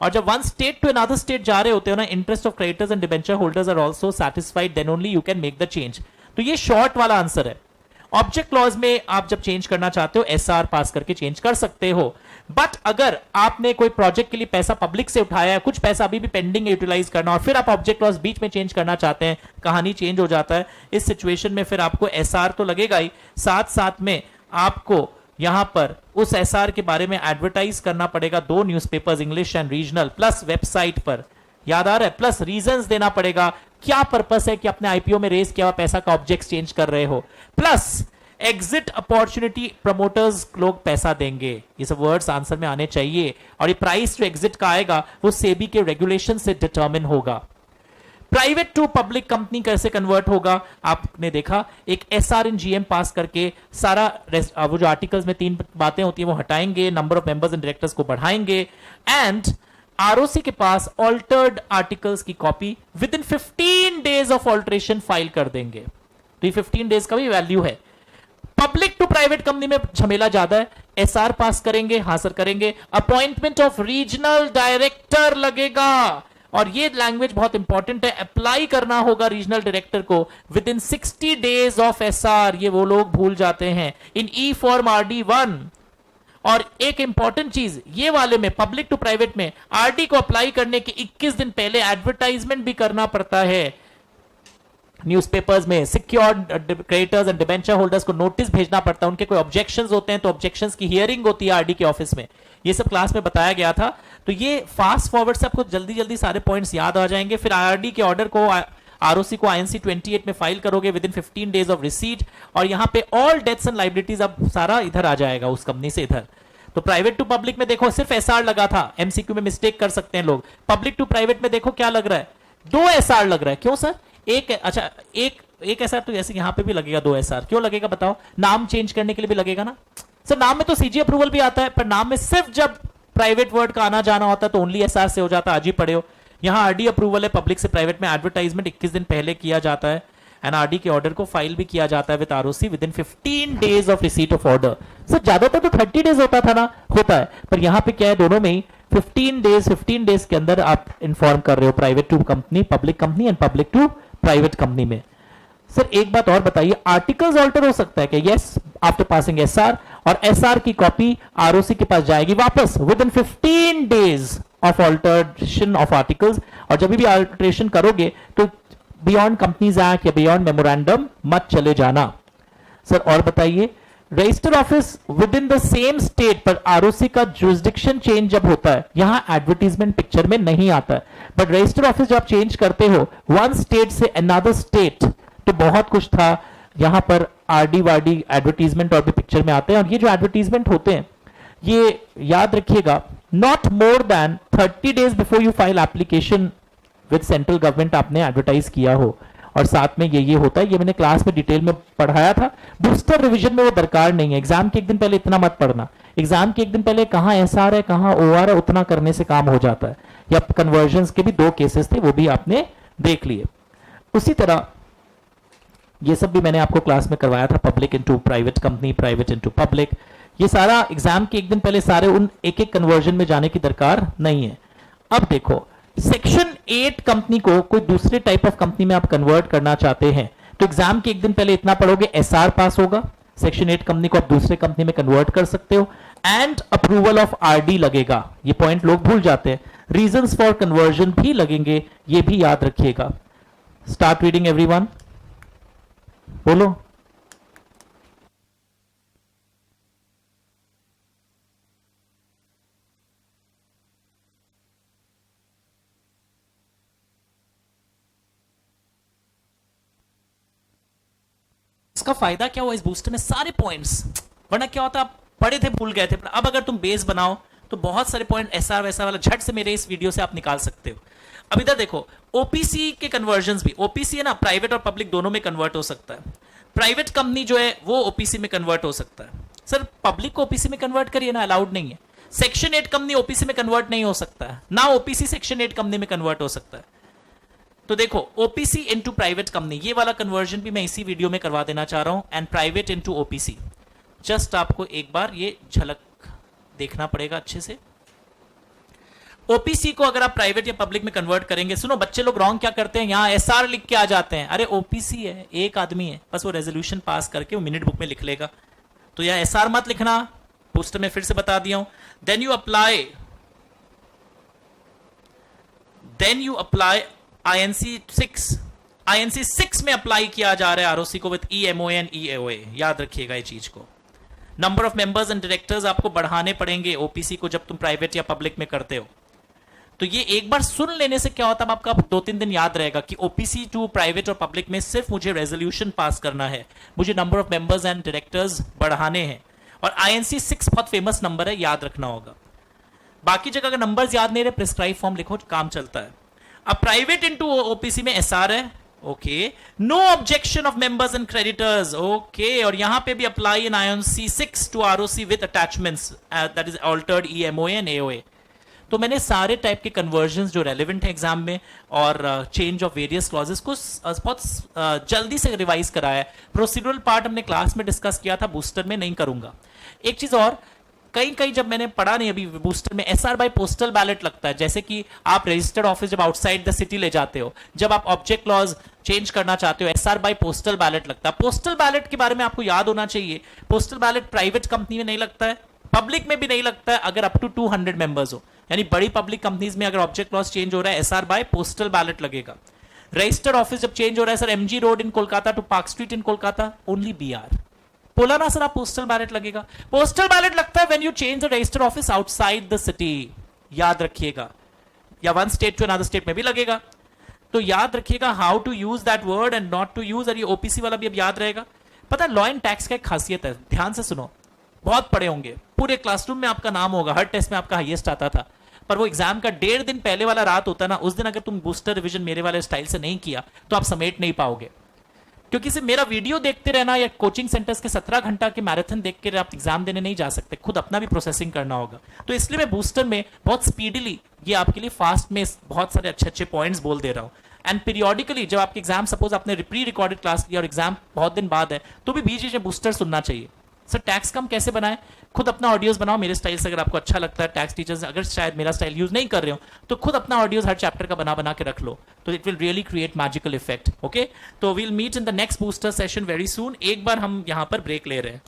और जब one state to another state जा रहे होते हो ना, interest of creditors and debenture holders are also satisfied, then only you can make the change. तो ये शॉर्ट वाला आंसर है। ऑब्जेक्ट क्लॉज में आप जब चेंज करना चाहते हो एसआर पास करके चेंज कर सकते हो, बट अगर आपने कोई प्रोजेक्ट के लिए पैसा पब्लिक से उठाया है, कुछ पैसा अभी भी पेंडिंग है यूटिलाइज करना, और फिर आप ऑब्जेक्ट क्लॉज बीच में चेंज करना चाहते हैं, कहानी चेंज हो जाता है। इस सिचुएशन में फिर आपको एसआर तो लगेगा ही, साथ साथ में आपको यहां पर उस एसआर के बारे में एडवर्टाइज करना पड़ेगा 2 newspapers, English and regional, plus website पर, याद आ रहा है, प्लस रीजंस देना पड़ेगा, क्या पर्पस है कि अपने आईपीओ में रेस किया हुआ पैसा का ऑब्जेक्ट चेंज कर रहे हो, प्लस एग्जिट अपॉर्चुनिटी प्रमोटर्स लोग पैसा देंगे। ये सब वर्ड्स आंसर में आने चाहिए। और ये प्राइस जो एग्जिट का आएगा वो सेबी के रेगुलेशन से डिटरमिन होगा। प्राइवेट टू पब्लिक कंपनी कैसे कन्वर्ट होगा? आपने देखा, एक एसआर इन जीएम पास करके सारा वो जो आर्टिकल्स में 3 बातें होती है वो हटाएंगे, number of members and directors को बढ़ाएंगे, एंड आरओसी के पास ऑल्टर्ड आर्टिकल्स की copy with in 15 days of alteration file कर देंगे। तो ये 15 डेज का भी वैल्यू है। पब्लिक टू प्राइवेट कंपनी में झमेला ज्यादा है, एसआर पास करेंगे, हाँ सर करेंगे, अपॉइंटमेंट ऑफ रीजनल डायरेक्टर लगेगा, और ये लैंग्वेज बहुत इंपॉर्टेंट है, अप्लाई करना होगा रीजनल डायरेक्टर को with in 60 days of SR. ये वो लोग भूल जाते हैं इन ई फॉर्म RD1। और एक इंपॉर्टेंट चीज ये वाले में, पब्लिक टू प्राइवेट में, आरडी को अप्लाई करने के 21 दिन पहले एडवर्टाइजमेंट भी करना पड़ता है न्यूज़पेपर्स में। Secured creditors and debenture holders को नोटिस भेजना पड़ता है, उनके कोई ऑब्जेक्शंस होते हैं तो ऑब्जेक्शंस की हियरिंग होती है आरडी के ऑफिस में। ये सब क्लास में बताया गया था। तो ये फास्ट फॉरवर्ड से आपको जल्दी जल्दी सारे पॉइंट्स याद आ जाएंगे। फिर आरडी के ऑर्डर को, आरओसी को INC 28 में फाइल करोगे with in 15 days of receipt, और यहां पे ऑल डेट्स एंड लाइबिलिटीज अब सारा इधर आ जाएगा उस कंपनी से इधर। तो प्राइवेट टू पब्लिक में देखो सिर्फ एसआर लगा था, एमसीक्यू में मिस्टेक कर सकते हैं लोग। पब्लिक टू प्राइवेट में देखो क्या लग रहा है, 2 एसआर लग रहा है। क्यों सर? अच्छा एक एसआर तो जैसे यहां पे भी लगेगा 2 एसआर, क्यों लगेगा बताओ? नाम चेंज करने के लिए भी लगेगा ना सर। नाम में तो सीजी अप्रूवल भी आता है, पर नाम में सिर्फ जब प्राइवेट वर्ड का आना जाना होता है तो ओनली एसआर से हो जाता है। आज ही पढ़े हो, यहां आरडी अप्रूवल है, पब्लिक से प्राइवेट में एडवर्टाइजमेंट 21 दिन पहले किया जाता है, एंड आरडी के ऑर्डर को फाइल भी किया जाता है with ROC with in 15 days of receipt of order. Sir ज्यादातर तो 30 डेज होता था ना, होता है, पर यहां पे क्या है, दोनों में ही 15 डेज के अंदर आप इन्फॉर्म कर रहे हो, private to company, public company, and public to private company में। सर एक बात और बताइए, आर्टिकल्स ऑल्टर हो सकता है क्या? यस, आफ्टर पासिंग एसआर, और एसआर की कॉपी आरओसी के पास जाएगी वापस with in 15 days of alteration of articles. और जब भी ऑल्टरेशन करोगे तो बियॉन्ड कंपनीज एक्ट या बियॉन्ड मेमोरेंडम मत चले जाना। सर और बताइए, register office with in the same state, पर आरओसी का जुरिसडिक्शन चेंज जब होता है, यहां एडवर्टीजमेंट पिक्चर में नहीं आता है, बट रजिस्टर ऑफिस जब चेंज करते हो वन स्टेट से अनदर स्टेट, तो बहुत कुछ था यहां पर, आरडी वारडी एडवर्टीजमेंट और भी पिक्चर में आते हैं। और ये जो एडवर्टीजमेंट होते हैं, ये याद रखिएगा, not more than 30 days before you file application with central government आपने एडवर्टाइज किया हो। और साथ में ये होता है, ये मैंने क्लास में डिटेल में पढ़ाया था। बूस्टर रिवीजन में वो दरकार नहीं है, एग्जाम के एक दिन पहले इतना मत पढ़ना। एग्जाम के एक दिन पहले कहां एसआर है कहां ओआर है, उतना करने से काम हो जाता है। या कन्वर्जन के भी 2 केसेस थे, वो भी आपने देख लिए। उसी तरह ये सब भी मैंने आपको क्लास में करवाया था, public into private company, private into public. ये सारा एग्जाम के एक दिन पहले सारे उन एक एक कन्वर्जन में जाने की दरकार नहीं है। अब देखो, सेक्शन 8 कंपनी को कोई दूसरे टाइप ऑफ कंपनी में आप कन्वर्ट करना चाहते हैं, तो एग्जाम के एक दिन पहले इतना पढ़ोगे, एसआर पास होगा, सेक्शन 8 कंपनी को आप दूसरे कंपनी में कन्वर्ट कर सकते हो, एंड अप्रूवल ऑफ आरडी लगेगा। ये पॉइंट लोग भूल जाते हैं। रीजंस फॉर कन्वर्जन भी लगेंगे, ये भी याद रखिएगा। Start reading everyone. बोलो। इसका फायदा क्या हुआ इस बूस्टर में? सारे पॉइंट्स, वरना क्या होता आप पढ़े थे भूल गए थे, अब अगर तुम बेस बनाओ तो बहुत सारे पॉइंट ऐसा वैसा वाला झट से मेरे इस वीडियो से आप निकाल सकते हो। अब इधर देखो, ओपीसी के कन्वर्जन भी, ओपीसी है ना, प्राइवेट और पब्लिक दोनों में कन्वर्ट हो सकता है। प्राइवेट कंपनी जो है वो ओपीसी में कन्वर्ट हो सकता है। सर पब्लिक को ओपीसी में कन्वर्ट करिए ना, अलाउड नहीं है। सेक्शन 8 कंपनी ओपीसी में कन्वर्ट नहीं हो सकता है ना, ओपीसी सेक्शन 8 कंपनी में कन्वर्ट हो सकता है। तो देखो ओपीसी इनटू प्राइवेट कंपनी, ये वाला कन्वर्जन भी मैं इसी वीडियो में करवा देना चाह रहा हूं, and private into OPC. Just आपको एक बार ये झलक देखना पड़ेगा अच्छे से। ओपीसी को अगर आप प्राइवेट या पब्लिक में कन्वर्ट करेंगे, सुनो बच्चे लोग रॉन्ग क्या करते हैं, यहां एसआर लिख के आ जाते हैं। अरे ओपीसी है, एक आदमी है, बस वो रेजोल्यूशन पास करके वो मिनट बुक में लिख लेगा। तो यहां एसआर मत लिखना, पोस्टर में फिर से बता दिया हूं। देन यू अप्लाई आईएनसी 6 में अप्लाई किया जा रहा है आरओसी को विद ईएमओए एंड ईएओए। याद रखिएगा ये चीज को। Number of members and directors आपको बढ़ाने पड़ेंगे ओपीसी को जब तुम प्राइवेट या पब्लिक में करते हो। तो ये एक बार सुन लेने से क्या होता है, आपका 2-3 दिन याद रहेगा कि ओपीसी टू प्राइवेट और पब्लिक में सिर्फ मुझे रेजोल्यूशन पास करना है, मुझे number of members and directors बढ़ाने हैं। और आईएनसी 6 बहुत फेमस नंबर है, याद रखना होगा। बाकी जगह अगर नंबर्स याद नहीं रहे, प्रिस्क्राइब फॉर्म लिखो, काम चलता है। अब प्राइवेट इनटू ओपीसी में एसआर है, okay. No objection of members and creditors, okay. और यहां पे भी apply in INC 6 to ROC with attachments, that is altered EMOA and AOA. तो मैंने सारे टाइप के कन्वर्जन जो रेलिवेंट है एग्जाम में और चेंज ऑफ वेरियस क्लॉजेस को बहुत जल्दी से रिवाइज कराया है। प्रोसीड्यूरल पार्ट हमने क्लास में डिस्कस किया था, बूस्टर में नहीं करूंगा। एक चीज और, कहीं जब मैंने पढ़ा नहीं अभी बूस्टर में, एसआर बाय पोस्टल बैलेट लगता है। जैसे कि आप रजिस्टर्ड ऑफिस जब आउटसाइड द सिटी ले जाते हो, जब आप ऑब्जेक्ट क्लॉज चेंज करना चाहते हो, एसआर बाय पोस्टल बैलेट लगता है। पोस्टल बैलेट के बारे में आपको याद होना चाहिए, पोस्टल बैलेट प्राइवेट कंपनी में नहीं लगता है, पब्लिक में भी नहीं लगता है अगर अप टू 200 मेंबर्स हो। यानी बड़ी पब्लिक कंपनीज में अगर ऑब्जेक्ट क्लॉज चेंज हो रहा है, एसआर बाय पोस्टल बैलेट लगेगा। रजिस्टर्ड ऑफिस जब चेंज हो रहा है, sir MG road in Kolkata to Park Street in Kolkata, only BR. बोला ना सर आप पोस्टल बैलेट लगेगा। पोस्टल बैलेट लगता है when you change the registered office outside the city, याद रखिएगा। या one state to another state में भी लगेगा। तो याद रखिएगा how to use that word and not to use. और ये ओपीसी वाला भी अब याद रहेगा। पता है लॉ एंड टैक्स का एक खासियत है, ध्यान से सुनो, बहुत पढ़े होंगे, पूरे क्लासरूम में आपका नाम होगा, हर टेस्ट में आपका हाईएस्ट आता था। पर वो एग्जाम का 1.5 दिन पहले वाला रात होता है ना, उस दिन अगर तुम बूस्टर रिवीजन मेरे वाले स्टाइल से नहीं किया तो आप समेट नहीं पाओगे। क्योंकि सिर्फ मेरा वीडियो देखते रहना या कोचिंग सेंटर्स के 17 घंटा के मैराथन देख के आप एग्जाम देने नहीं जा सकते, खुद अपना भी प्रोसेसिंग करना होगा। तो इसलिए मैं बूस्टर में बहुत स्पीडली ये आपके लिए फास्ट में बहुत सारे अच्छे अच्छे पॉइंट्स बोल दे रहा हूँ। एंड पीरियोडिकली जब आपके एग्जाम, सपोज आपने प्री रिकॉर्डेड क्लास लिया और एग्जाम बहुत दिन बाद है, तो भी बीच में बूस्टर सुनना चाहिए। सर टैक्स कम कैसे बनाए, खुद अपना ऑडियोज बनाओ मेरे स्टाइल से। अगर आपको अच्छा लगता है, टैक्स टीचर्स अगर शायद मेरा स्टाइल यूज नहीं कर रहे हो, तो खुद अपना ऑडियोज हर चैप्टर का बना के रख लो, तो it will really create magical effect. Okay, तो we'll meet in the next booster session very soon. एक बार हम यहां पर ब्रेक ले रहे हैं।